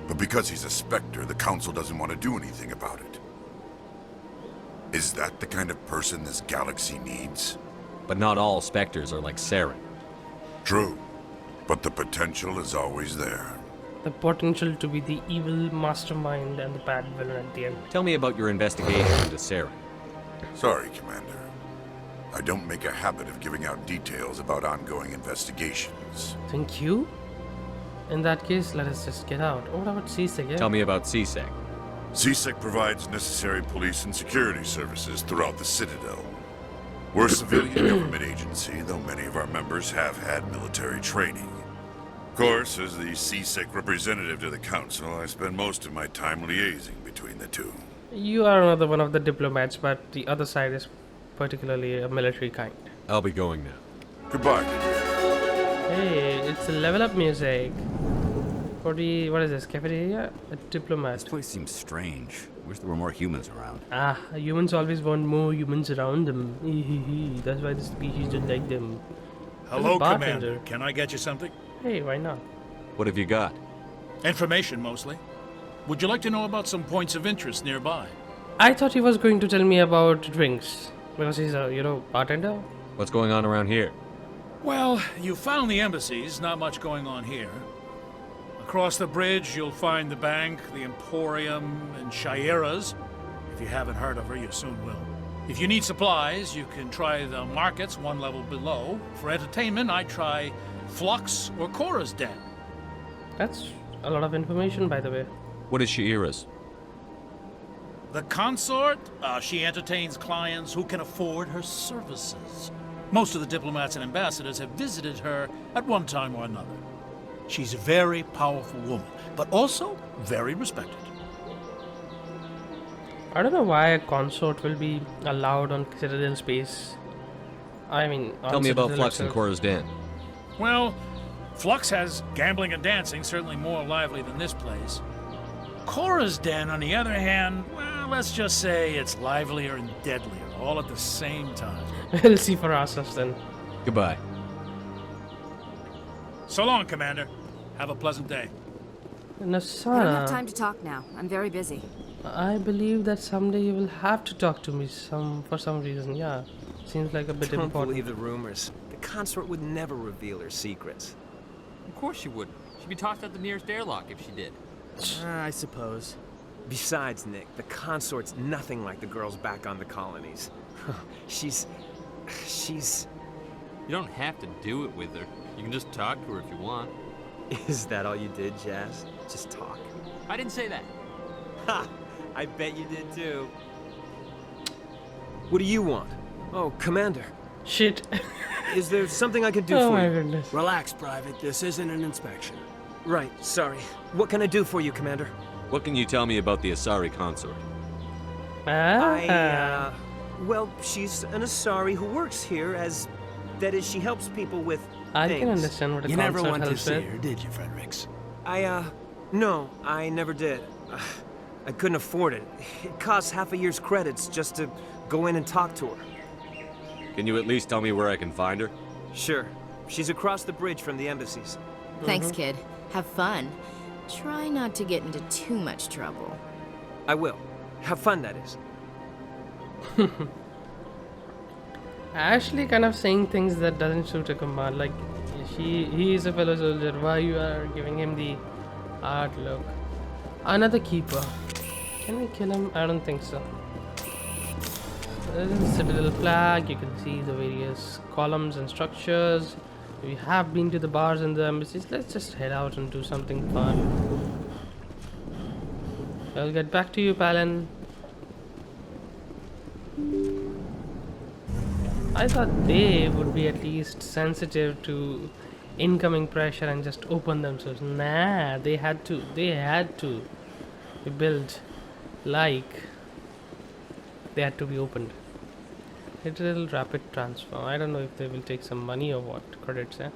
But because he's a Spectre, the Council doesn't want to do anything about it. Is that the kind of person this galaxy needs? But not all Spectres are like Saren. True. But the potential is always there. The potential to be the evil mastermind and the bad villain at the end. Tell me about your investigation into Saren. Sorry, Commander. I don't make a habit of giving out details about ongoing investigations. Thank you. In that case, let us just get out. What about CSEC? Yeah? Tell me about CSEC. CSEC provides necessary police and security services throughout the Citadel. We're a civilian government agency, though many of our members have had military training. Of course, as the CSEC representative to the Council, I spend most of my time liaising between the two. You are another one of the diplomats, but the other side is particularly a military kind. I'll be going now. Goodbye. Hey, it's level up music. What is this? Cafeteria? A diplomat. This place seems strange. Wish there were more humans around. Ah, humans always want more humans around them. That's why the species don't like them. Hello, Commander. Can I get you something? Hey, why not? What have you got? Information, mostly. Would you like to know about some points of interest nearby? I thought he was going to tell me about drinks. Because he's a, bartender. What's going on around here? Well, you found the embassies. Not much going on here. Across the bridge, you'll find the bank, the Emporium, and Shaira's. If you haven't heard of her, you soon will. If you need supplies, you can try the markets one level below. For entertainment, I'd try Flux or Cora's Den. That's a lot of information, by the way. What is Shaira's? The consort, she entertains clients who can afford her services. Most of the diplomats and ambassadors have visited her at one time or another. She's a very powerful woman, but also very respected. I don't know why a consort will be allowed on Citadel space. I mean, tell me about Flux and Cora's Den. Well, Flux has gambling and dancing, certainly more lively than this place. Cora's Den, on the other hand, well, let's just say it's livelier and deadlier, all at the same time. We'll see for ourselves then. Goodbye. So long, Commander. Have a pleasant day. Nasana. I don't have time to talk now. I'm very busy. I believe that someday you will have to talk to me for some reason. Yeah, seems like a bit important. Don't believe the rumors. The consort would never reveal her secrets. Of course she wouldn't. She'd be tossed out the nearest airlock if she did. I suppose. Besides, Nick, the consort's nothing like the girls back on the colonies. She's... You don't have to do it with her. You can just talk to her if you want. Is that all you did, Jazz? Just talk? I didn't say that. Ha! I bet you did too. What do you want? Oh, Commander. Shit. Is there something I can do Oh for my you? goodness. Relax, Private. This isn't an inspection. Right, sorry. What can I do for you, Commander? What can you tell me about the Asari consort? Well, she's an Asari who works here as... That is, she helps people with I things. can understand what a You consort never went to helps see with. her, did you, Fredericks? No, I never did. I couldn't afford it. It costs half a year's credits just to go in and talk to her. Can you at least tell me where I can find her? Sure. She's across the bridge from the embassies. Thanks, kid. Have fun. Try not to get into too much trouble. I will. Have fun, that is. Ashley kind of saying things that doesn't suit a command. Like, he is a fellow soldier. Why you are giving him the art look? Another keeper. Can we kill him? I don't think so. There is a Citadel flag. You can see the various columns and structures. We have been to the bars and the embassies. Let's just head out and do something fun. I'll get back to you, Palin. I thought they would be at least sensitive to incoming pressure and just open themselves. Nah, they had to be built like they had to be opened. Literal rapid transfer. I don't know if they will take some money or what. Credits, eh?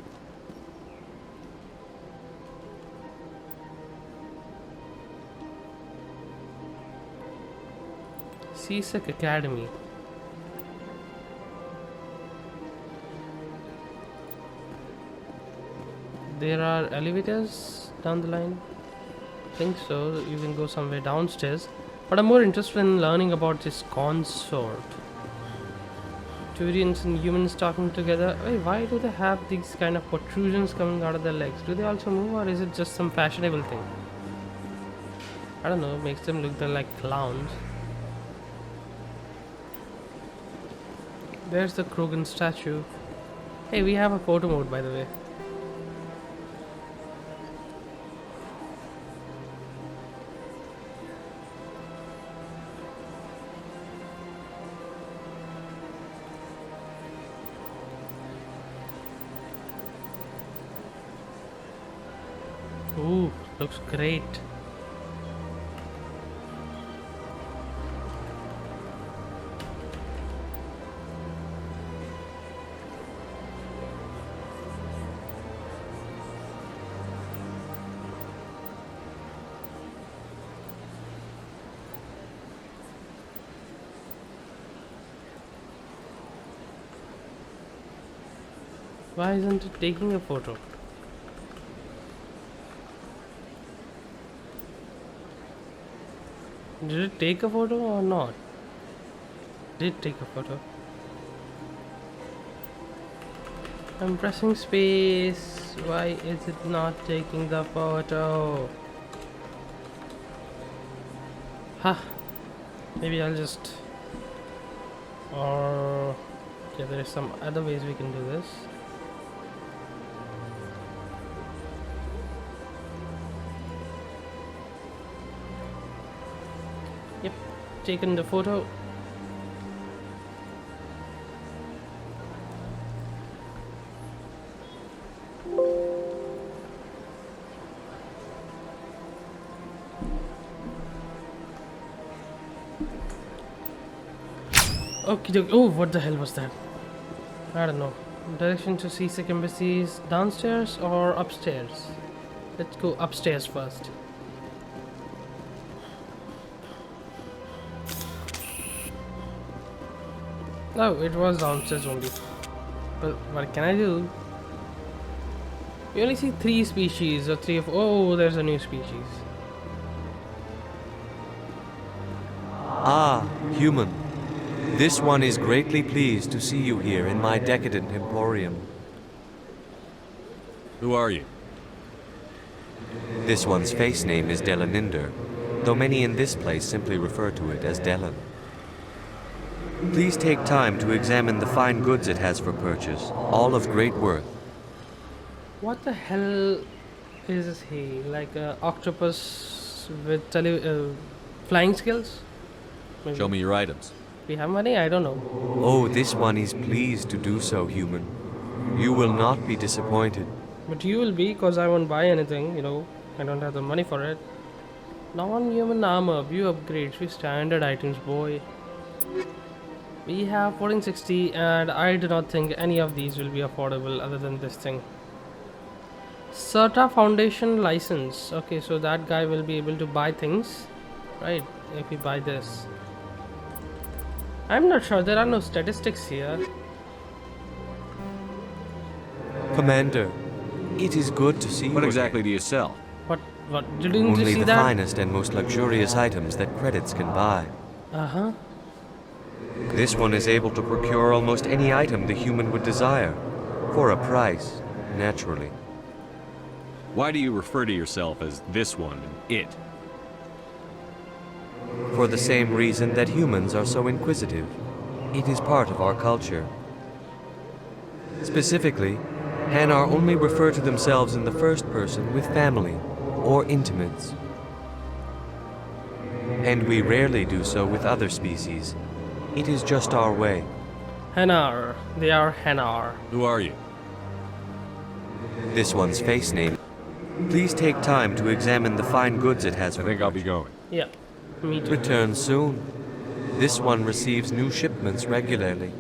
CSEC Academy. There are elevators down the line. I think so. You can go somewhere downstairs. But I'm more interested in learning about this consort. Turians and humans talking together. Wait, why do they have these kind of protrusions coming out of their legs? Do they also move, or is it just some fashionable thing? I don't know. It makes them look like clowns. There's the Krogan statue. Hey, we have a photo mode, by the way. Ooh, looks great. Why isn't it taking a photo? Did it take a photo or not? Did take a photo. I'm pressing space. Why is it not taking the photo? Huh. Maybe I'll just... Or... Okay, there is some other ways we can do this. Yep, taken the photo. Okay, oh, what the hell was that? I don't know. Direction to CSEC embassies, downstairs or upstairs? Let's go upstairs first. No, it was downstairs only. Well, what can I do? We only see 3 species or 3 of... Oh, there's a new species. Ah, human. This one is greatly pleased to see you here in my decadent emporium. Who are you? This one's face name is Delaninder, though many in this place simply refer to it as Delan. Please take time to examine the fine goods it has for purchase, all of great worth. What the hell is he? Like an octopus with flying skills? Maybe. Show me your items. We have money? I don't know. Oh, this one is pleased to do so, human. You will not be disappointed. But you will be, because I won't buy anything, you know. I don't have the money for it. Non-human armor, view upgrades, we standard items, boy. We have 1460 and I do not think any of these will be affordable other than this thing. Certa Foundation license. Okay, so that guy will be able to buy things, right? If we buy this. I'm not sure, there are no statistics here. Commander, it is good to see you. What exactly do you sell? What didn't Only you see the that? finest and most luxurious items that credits can buy. Uh-huh. This one is able to procure almost any item the human would desire, for a price, naturally. Why do you refer to yourself as this one and it? For the same reason that humans are so inquisitive. It is part of our culture. Specifically, Hanar only refer to themselves in the first person with family or intimates. And we rarely do so with other species. It is just our way. Hanar. They are Hanar. Who are you? This one's face name. Please take time to examine the fine goods it has. I think I'll be going. Yeah, me too. Return soon. This one receives new shipments regularly.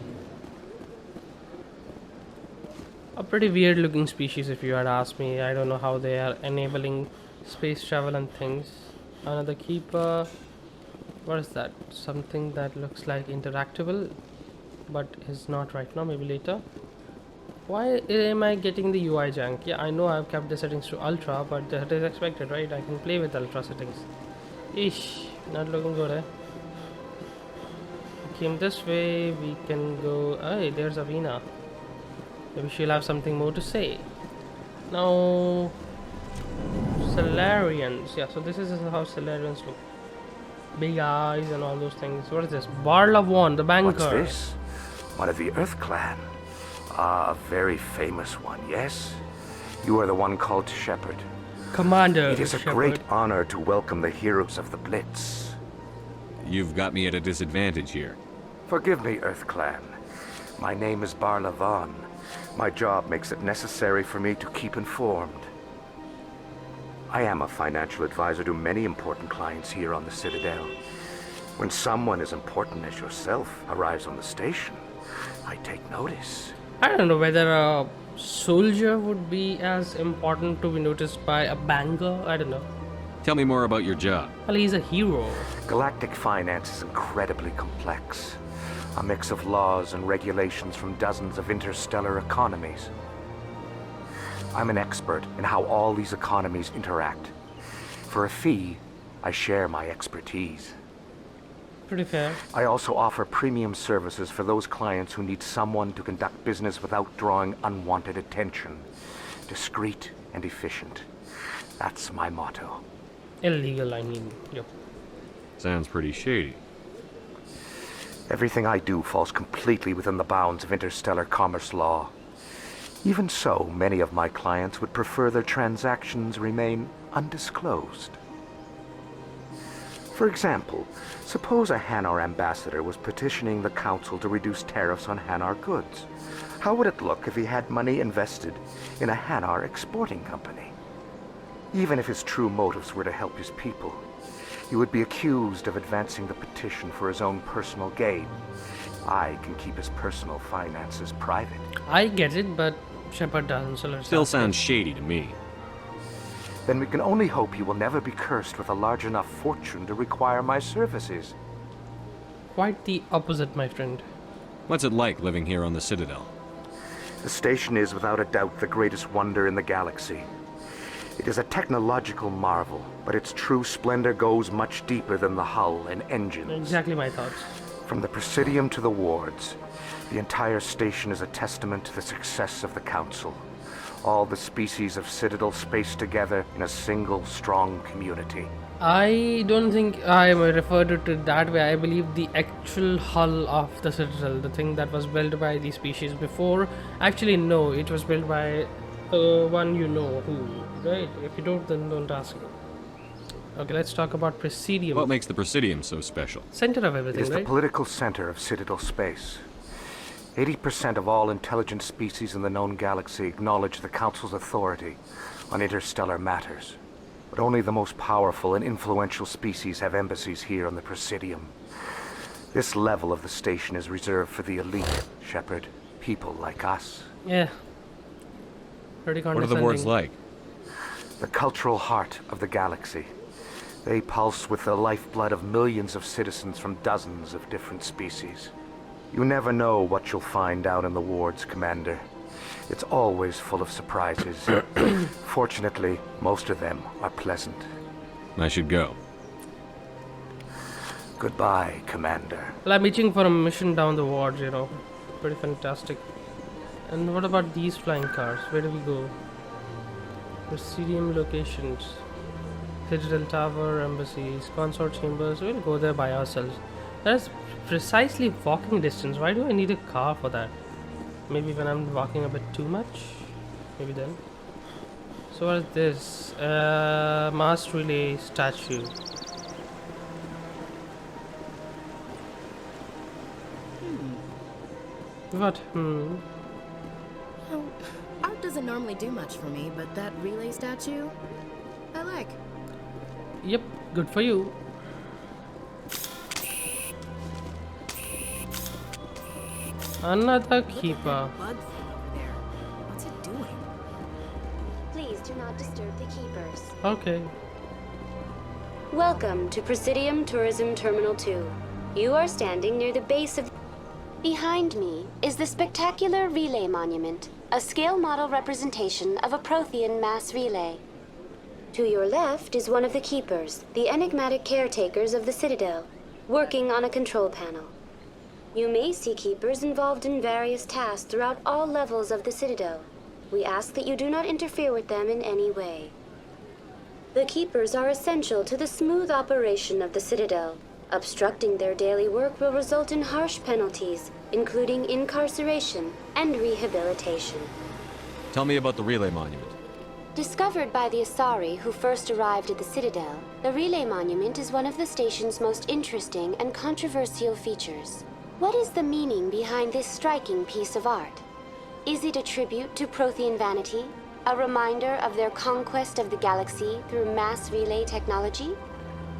A pretty weird looking species if you had asked me. I don't know how they are enabling space travel and things. Another keeper. What is that? Something that looks like interactable but is not right now, maybe later. Why am I getting the UI jank? Yeah, I know I've kept the settings to ultra, but that is expected, right? I can play with ultra settings. Eesh, not looking good, eh? We came this way, we can go... Hey, there's Avina. Maybe she'll have something more to say. Now... Solarians. Yeah, so this is how Solarians look. Big eyes and all those things. What is this? Barlavon, the banker. What's this? One of the Earth Clan. Ah, a very famous one, yes? You are the one called Shepard. Commander It is a Shepard. great honor to welcome the heroes of the Blitz. You've got me at a disadvantage here. Forgive me, Earth Clan. My name is Barlavon. My job makes it necessary for me to keep informed. I am a financial advisor to many important clients here on the Citadel. When someone as important as yourself arrives on the station, I take notice. I don't know whether a soldier would be as important to be noticed by a banker. I don't know. Tell me more about your job. Well, he's a hero. Galactic finance is incredibly complex. A mix of laws and regulations from dozens of interstellar economies. I'm an expert in how all these economies interact. For a fee, I share my expertise. Pretty fair. I also offer premium services for those clients who need someone to conduct business without drawing unwanted attention. Discreet and efficient. That's my motto. Illegal, I mean. Yep. Sounds pretty shady. Everything I do falls completely within the bounds of interstellar commerce law. Even so, many of my clients would prefer their transactions remain undisclosed. For example, suppose a Hanar ambassador was petitioning the council to reduce tariffs on Hanar goods. How would it look if he had money invested in a Hanar exporting company? Even if his true motives were to help his people, he would be accused of advancing the petition for his own personal gain. I can keep his personal finances private. I get it, but Shepard doesn't, so let's Still sounds shady to me. Then we can only hope he will never be cursed with a large enough fortune to require my services. Quite the opposite, my friend. What's it like living here on the Citadel? The station is without a doubt the greatest wonder in the galaxy. It is a technological marvel, but its true splendor goes much deeper than the hull and engines. Exactly my thoughts. From the Presidium to the wards, the entire station is a testament to the success of the Council. All the species of Citadel spaced together in a single strong community. I don't think I referred to it that way. I believe the actual hull of the Citadel, the thing that was built by the species before, actually no, it was built by one you know who, right? If you don't, then don't ask me. Okay, let's talk about Presidium. What makes the Presidium so special? Center of everything, It is right? the political center of Citadel space. 80% of all intelligent species in the known galaxy acknowledge the Council's authority on interstellar matters. But only the most powerful and influential species have embassies here on the Presidium. This level of the station is reserved for the elite, Shepard. People like us. Yeah. Pretty What are the wards like? The cultural heart of the galaxy. They pulse with the lifeblood of millions of citizens from dozens of different species. You never know what you'll find out in the wards, Commander. It's always full of surprises. Fortunately, most of them are pleasant. I should go. Goodbye, Commander. Well, I'm itching for a mission down the wards, you know. Pretty fantastic. And what about these flying cars? Where do we go? Presidium locations. Citadel Tower, embassies, consort chambers. We'll go there by ourselves. That's precisely walking distance. Why do I need a car for that? Maybe when I'm walking a bit too much? Maybe then. So what is this? Mass relay statue. What? Oh, art doesn't normally do much for me, but that relay statue, I like. Yep, good for you. Another keeper. What's it doing? Please do not disturb the keepers. Okay. Welcome to Presidium Tourism Terminal 2. You are standing near the base of... Behind me is the spectacular relay monument, a scale model representation of a Prothean mass relay. To your left is one of the keepers, the enigmatic caretakers of the Citadel, working on a control panel. You may see keepers involved in various tasks throughout all levels of the Citadel. We ask that you do not interfere with them in any way. The keepers are essential to the smooth operation of the Citadel. Obstructing their daily work will result in harsh penalties, including incarceration and rehabilitation. Tell me about the relay monument. Discovered by the Asari who first arrived at the Citadel, the relay monument is one of the station's most interesting and controversial features. What is the meaning behind this striking piece of art? Is it a tribute to Prothean vanity, A reminder of their conquest of the galaxy through mass relay technology?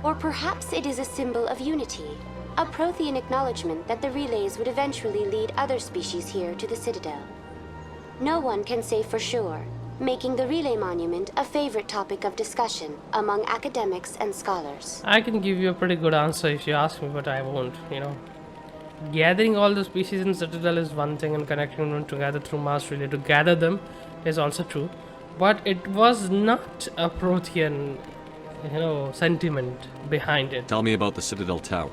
Or perhaps it is a symbol of unity, a Prothean acknowledgement that the relays would eventually lead other species here to the Citadel. No one can say for sure, making the relay monument a favorite topic of discussion among academics and scholars. I can give you a pretty good answer if you ask me, but I won't, you know. Gathering all the species in Citadel is one thing, and connecting them together through mass relay to gather them is also true. But it was not a Prothean, you know, sentiment behind it. Tell me about the Citadel Tower.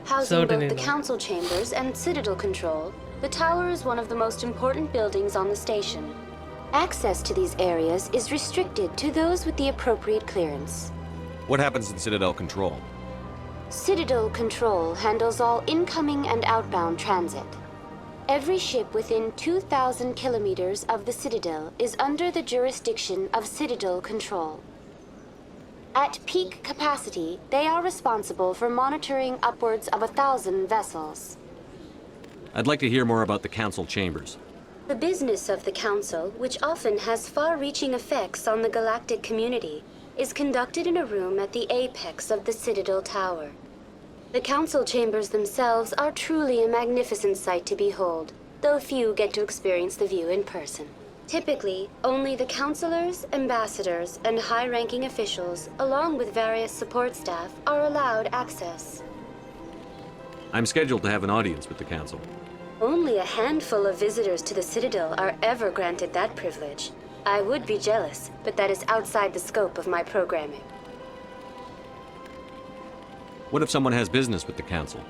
Housing both the council chambers and Citadel control, the tower is one of the most important buildings on the station. Access to these areas is restricted to those with the appropriate clearance. What happens in Citadel Control? Citadel Control handles all incoming and outbound transit. Every ship within 2,000 kilometers of the Citadel is under the jurisdiction of Citadel Control. At peak capacity, they are responsible for monitoring upwards of 1,000 vessels. I'd like to hear more about the council chambers. The business of the Council, which often has far-reaching effects on the galactic community, is conducted in a room at the apex of the Citadel Tower. The Council chambers themselves are truly a magnificent sight to behold, though few get to experience the view in person. Typically, only the councilors, ambassadors, and high-ranking officials, along with various support staff, are allowed access. I'm scheduled to have an audience with the council. Only a handful of visitors to the Citadel are ever granted that privilege. I would be jealous, but that is outside the scope of my programming. What if someone has business with the council?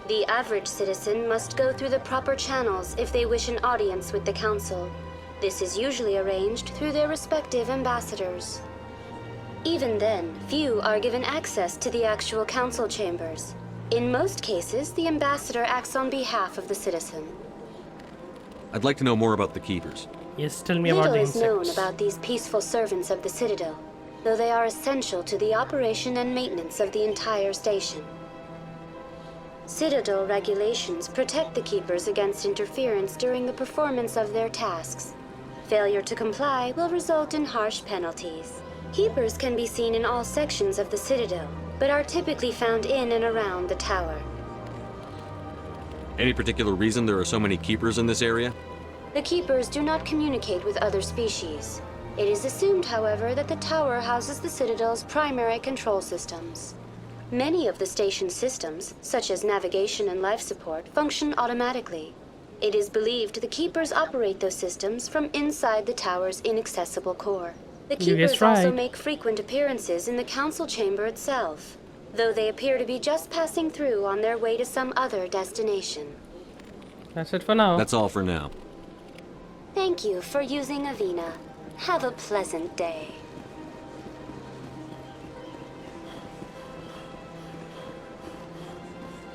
The average citizen must go through the proper channels if they wish an audience with the council. This is usually arranged through their respective ambassadors. Even then, few are given access to the actual council chambers. In most cases, the ambassador acts on behalf of the citizen. I'd like to know more about the keepers. Yes, tell me about the insects. Little is known about these peaceful servants of the Citadel, though they are essential to the operation and maintenance of the entire station. Citadel regulations protect the keepers against interference during the performance of their tasks. Failure to comply will result in harsh penalties. Keepers can be seen in all sections of the Citadel, but are typically found in and around the tower. Any particular reason there are so many keepers in this area? The keepers do not communicate with other species. It is assumed, however, that the tower houses the Citadel's primary control systems. Many of the station's systems, such as navigation and life support, function automatically. It is believed the keepers operate those systems from inside the tower's inaccessible core. The keepers also make frequent appearances in the council chamber itself, though they appear to be just passing through on their way to some other destination. That's it for now. That's all for now. Thank you for using Avina. Have a pleasant day.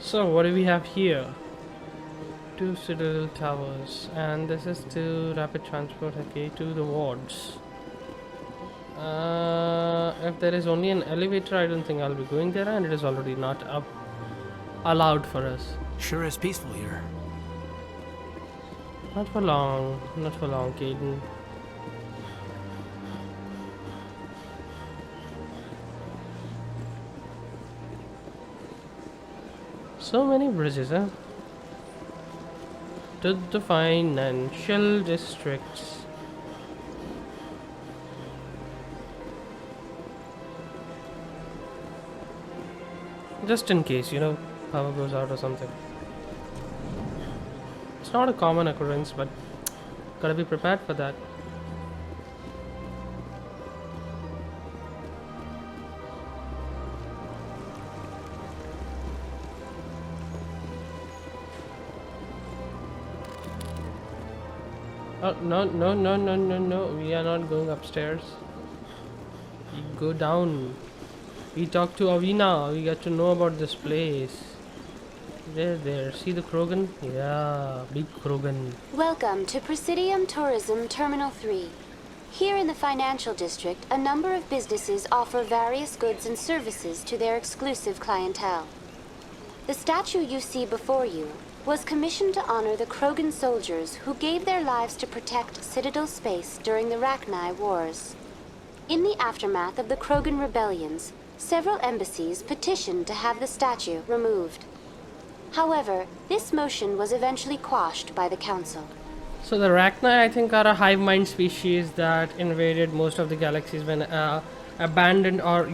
So, what do we have here? 2 Citadel towers, and this is to rapid transport, okay, to the wards. If there is only an elevator, I don't think I'll be going there, and it is already not allowed for us. Sure is peaceful here. Not for long, Caden. So many bridges, huh? To the financial districts. Just in case, you know, power goes out or something. It's not a common occurrence, but gotta be prepared for that. Oh, no. We are not going upstairs. You go down. We talk to Avina. We get to know about this place. There. See the Krogan? Yeah, big Krogan. Welcome to Presidium Tourism Terminal 3. Here in the financial district, a number of businesses offer various goods and services to their exclusive clientele. The statue you see before you, was commissioned to honor the Krogan soldiers who gave their lives to protect Citadel space during the Rachni Wars. In the aftermath of the Krogan rebellions, several embassies petitioned to have the statue removed. However, this motion was eventually quashed by the Council. So the Rachni, I think, are a hive mind species that invaded most of the galaxies when abandoned or,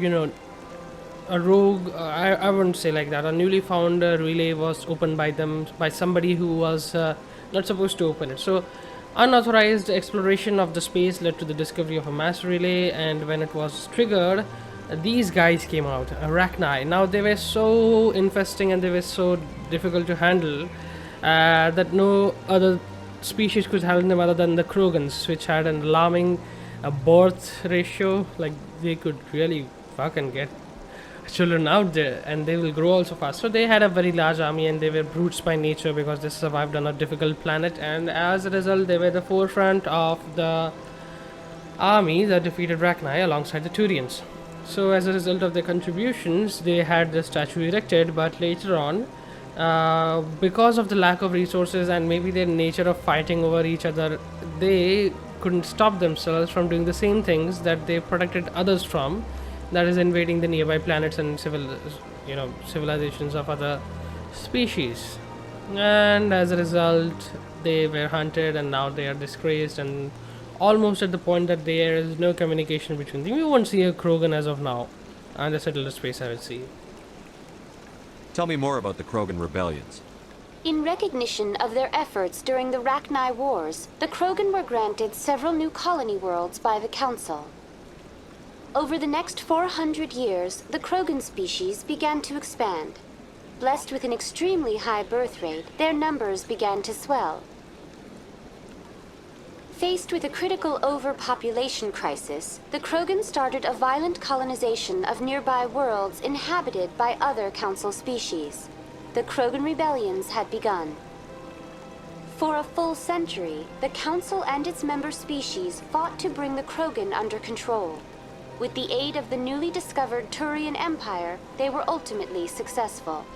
a rogue, I wouldn't say like that, a newly found relay was opened by them, by somebody who was not supposed to open it. So unauthorized exploration of the space led to the discovery of a mass relay, and when it was triggered, these guys came out, Rachni. Now they were so infesting and they were so difficult to handle that no other species could handle them other than the Krogans, which had an alarming birth ratio. Like, they could really fucking get children out there, and they will grow also fast. So they had a very large army, and they were brutes by nature because they survived on a difficult planet, and as a result they were the forefront of the army that defeated Rachni alongside the Turians. So as a result of their contributions, they had the statue erected, but later on, because of the lack of resources and maybe their nature of fighting over each other, they couldn't stop themselves from doing the same things that they protected others from, that is invading the nearby planets and civilizations of other species. And as a result, they were hunted, and now they are disgraced and almost at the point that there is no communication between them. You won't see a Krogan as of now, and the settled space I will see. Tell me more about the Krogan rebellions. In recognition of their efforts during the Rachni Wars, the Krogan were granted several new colony worlds by the Council. Over the next 400 years, the Krogan species began to expand. Blessed with an extremely high birth rate, their numbers began to swell. Faced with a critical overpopulation crisis, the Krogan started a violent colonization of nearby worlds inhabited by other Council species. The Krogan rebellions had begun. For a full century, the Council and its member species fought to bring the Krogan under control. With the aid of the newly discovered Turian Empire, they were ultimately successful.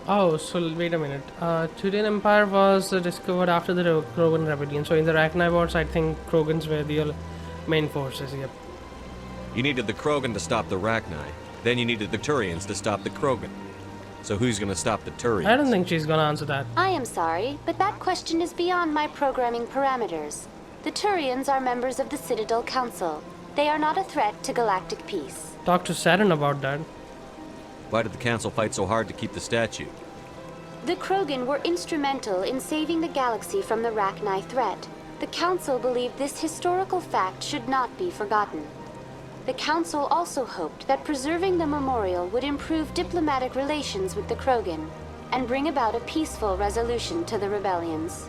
Oh, so wait a minute. Turian Empire was discovered after the Krogan rebellion. So in the Rachni Wars, I think Krogans were the main forces. Yep. You needed the Krogan to stop the Rachni. Then you needed the Turians to stop the Krogan. So who's gonna stop the Turians? I don't think she's gonna answer that. I am sorry, but that question is beyond my programming parameters. The Turians are members of the Citadel Council. They are not a threat to galactic peace. Talk to Saturn about that. Why did the Council fight so hard to keep the statue? The Krogan were instrumental in saving the galaxy from the Rachni threat. The Council believed this historical fact should not be forgotten. The Council also hoped that preserving the memorial would improve diplomatic relations with the Krogan and bring about a peaceful resolution to the rebellions.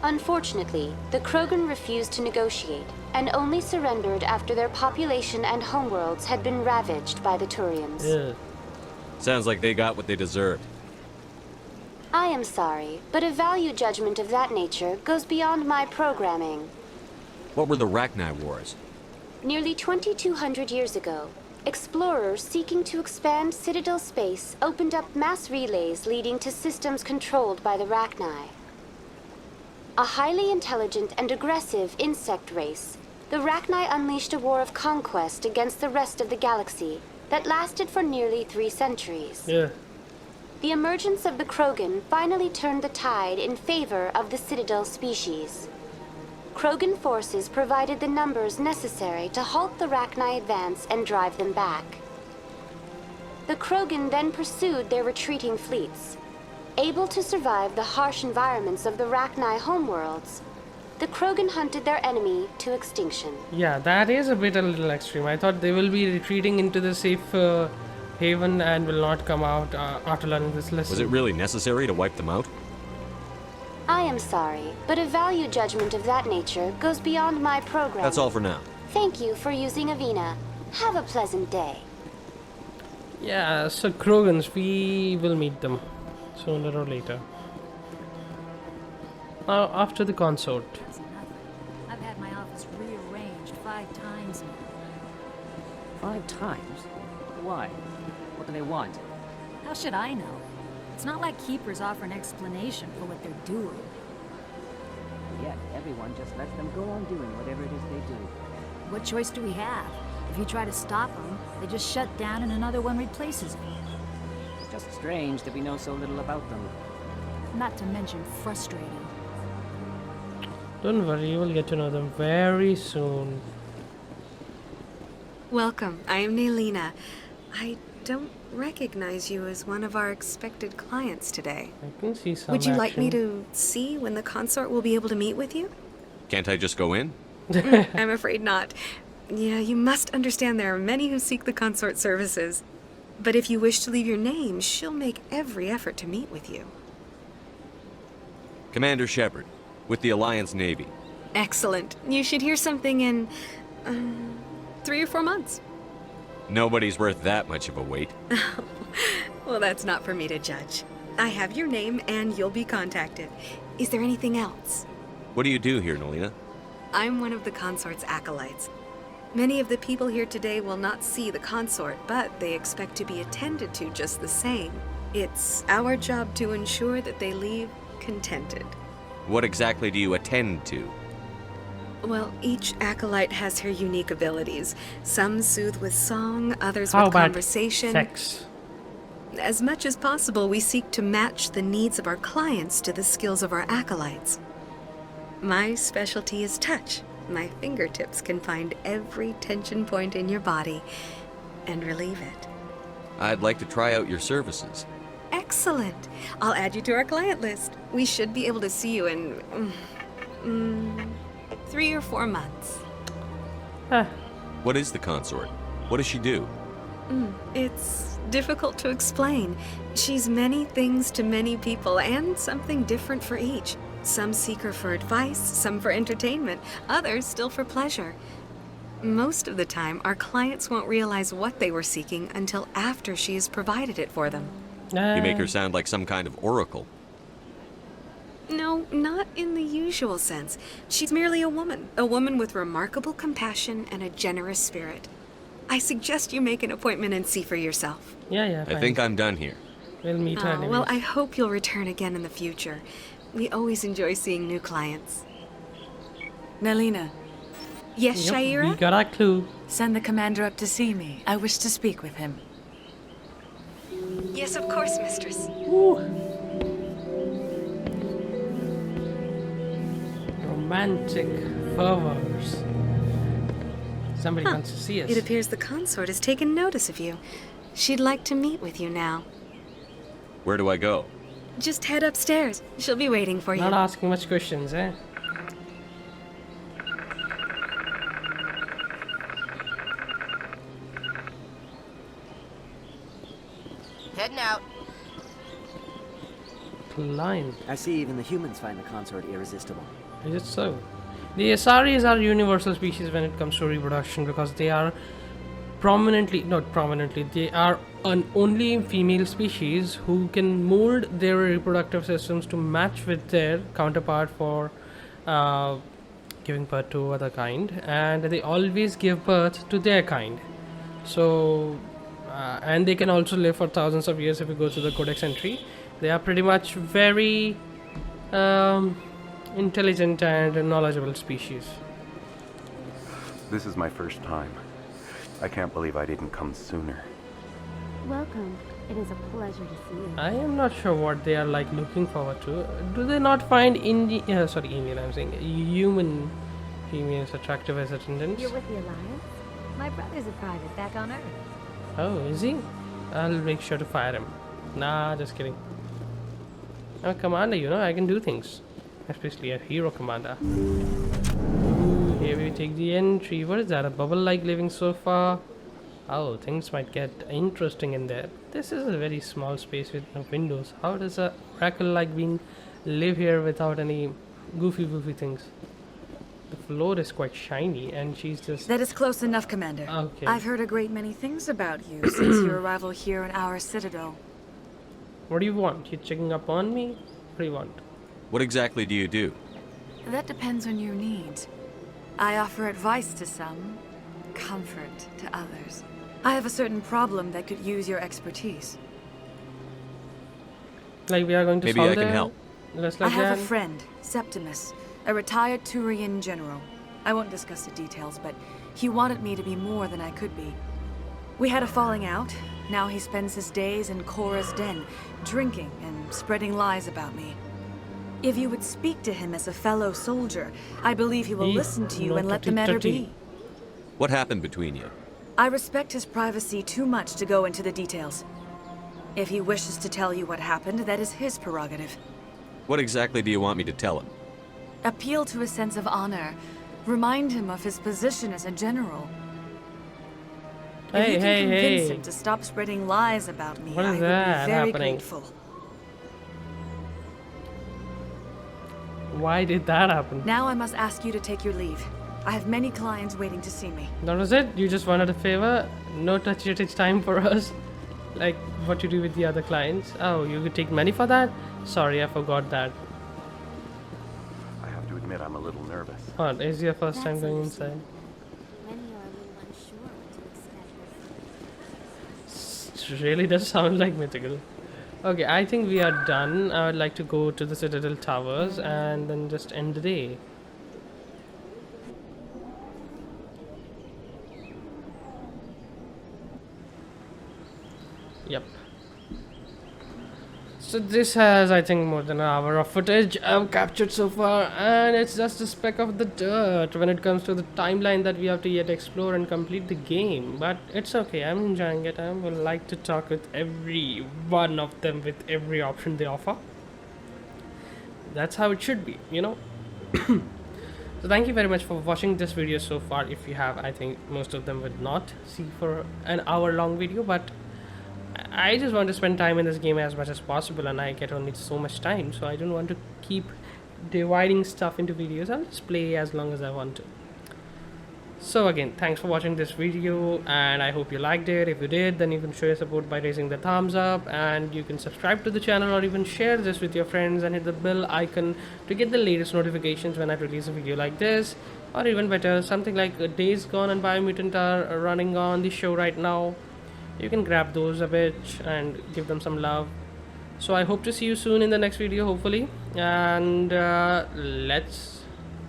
Unfortunately, the Krogan refused to negotiate and only surrendered after their population and homeworlds had been ravaged by the Turians. Ugh. Sounds like they got what they deserved. I am sorry, but a value judgment of that nature goes beyond my programming. What were the Rachni Wars? Nearly 2,200 years ago, explorers seeking to expand Citadel space opened up mass relays leading to systems controlled by the Rachni. A highly intelligent and aggressive insect race, the Rachni unleashed a war of conquest against the rest of the galaxy that lasted for nearly 3 centuries. Yeah. The emergence of the Krogan finally turned the tide in favor of the Citadel species. Krogan forces provided the numbers necessary to halt the Rachni advance and drive them back. The Krogan then pursued their retreating fleets. Able to survive the harsh environments of the Rachni homeworlds, the Krogan hunted their enemy to extinction. Yeah, that is a little extreme. I thought they will be retreating into the safe haven and will not come out after learning this lesson. Was it really necessary to wipe them out? I am sorry, but a value judgment of that nature goes beyond my program. That's all for now. Thank you for using Avina. Have a pleasant day. Yeah, so Krogans, we will meet them sooner or later. Now, after the consort. I've had my office rearranged 5 times now. 5 times? Why? What do they want? How should I know? It's not like keepers offer an explanation for what they're doing. Yet everyone just lets them go on doing whatever it is they do. What choice do we have? If you try to stop them, they just shut down and another one replaces it. It's just strange that we know so little about them. Not to mention frustrating. Don't worry, you will get to know them very soon. Welcome, I am Nelina. I don't recognize you as one of our expected clients today. I can see some Would you like me action. to see when the consort will be able to meet with you? Can't I just go in? I'm afraid not. Yeah, you must understand there are many who seek the consort services. But if you wish to leave your name, she'll make every effort to meet with you. Commander Shepard, with the Alliance Navy. Excellent. You should hear something in 3 or 4 months. Nobody's worth that much of a wait. Well, that's not for me to judge. I have your name and you'll be contacted. Is there anything else? What do you do here, Nelina? I'm one of the consort's acolytes. Many of the people here today will not see the consort, but they expect to be attended to just the same. It's our job to ensure that they leave contented. What exactly do you attend to? Well, each acolyte has her unique abilities. Some soothe with song, others How with about conversation. sex? As much as possible, we seek to match the needs of our clients to the skills of our acolytes. My specialty is touch. My fingertips can find every tension point in your body and relieve it. I'd like to try out your services. Excellent. I'll add you to our client list. We should be able to see you in 3 or 4 months. What is the consort? What does she do? It's difficult to explain. She's many things to many people and something different for each. Some seek her for advice, some for entertainment, others still for pleasure. Most of the time, our clients won't realize what they were seeking until after she has provided it for them. You make her sound like some kind of oracle. No, not in the usual sense. She's merely a woman with remarkable compassion and a generous spirit. I suggest you make an appointment and see for yourself. Yeah, I think I'm done here. We'll meet her anyways. Well, I hope you'll return again in the future. We always enjoy seeing new clients. Nelina. Yes, Yep, Shaira? we got our clue. Send the commander up to see me. I wish to speak with him. Yes, of course, mistress. Romantic fervors. Somebody wants to see us. It appears the consort has taken notice of you. She'd like to meet with you now. Where do I go? Just head upstairs. She'll be waiting for you. Not asking much questions, eh? Heading out. Climb. I see even the humans find the consort irresistible. Is it so? The Asaris are universal species when it comes to reproduction because they are they are an only female species who can mold their reproductive systems to match with their counterpart for giving birth to other kind, and they always give birth to their kind. So, and they can also live for thousands of years if you go to the Codex entry. They are pretty much very intelligent and knowledgeable species. This is my first time. I can't believe I didn't come sooner. Welcome. It is a pleasure to see you. I am not sure what they are like looking forward to. Do they not find human females attractive as attendants? You're with the Alliance? My brother's a private back on Earth. Oh, is he? I'll make sure to fire him. Nah, just kidding. I'm a commander, you know, I can do things. Especially a hero commander. Here we take the entry. What is that? A bubble-like living sofa? Oh, things might get interesting in there. This is a very small space with no windows. How does a oracle-like being live here without any goofy things? The floor is quite shiny and she's just... That is close enough, Commander. Okay. I've heard a great many things about you since your arrival here in our citadel. What do you want? You checking up on me? What do you want? What exactly do you do? That depends on your needs. I offer advice to some, comfort to others. I have a certain problem that could use your expertise. Like we are going to Maybe solve I can it? help. Just I like have that? a friend, Septimus, a retired Turian general. I won't discuss the details, but he wanted me to be more than I could be. We had a falling out. Now he spends his days in Cora's den, drinking and spreading lies about me. If you would speak to him as a fellow soldier, I believe he will listen to you and let the matter be. What happened between you? I respect his privacy too much to go into the details. If he wishes to tell you what happened, that is his prerogative. What exactly do you want me to tell him? Appeal to his sense of honor. Remind him of his position as a general. If you can convince him to stop spreading lies about me, I would be very grateful. Why did that happen? Now I must ask you to take your leave. I have many clients waiting to see me. That was it? You just wanted a favor? No touchy time for us? Like what you do with the other clients? Oh, you could take money for that? Sorry, I forgot that. I have to admit I'm a little nervous. Oh, is your first time going inside? It really does sound like mythical. Okay, I think we are done. I would like to go to the Citadel Towers and then just end the day. Yep. So this has, I think, more than an hour of footage I've captured so far, and it's just a speck of the dirt when it comes to the timeline that we have to yet explore and complete the game. But it's okay, I'm enjoying it. I would like to talk with every one of them with every option they offer. That's how it should be, you know. So thank you very much for watching this video so far. If you have, I think most of them would not see for an hour-long video, but I just want to spend time in this game as much as possible, and I get only so much time, so I don't want to keep dividing stuff into videos. I'll just play as long as I want to. So again, thanks for watching this video, and I hope you liked it. If you did, then you can show your support by raising the thumbs up, and you can subscribe to the channel or even share this with your friends and hit the bell icon to get the latest notifications when I release a video like this. Or even better, something like Days Gone and Biomutant are running on the show right now. You can grab those a bit and give them some love. So I hope to see you soon in the next video, hopefully, and let's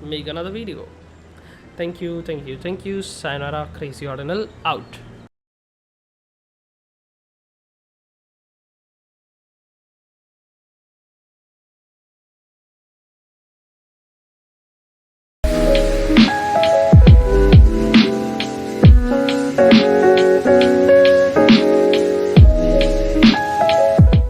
make another video. Thank you. Sayonara, Crazy Ordinal out.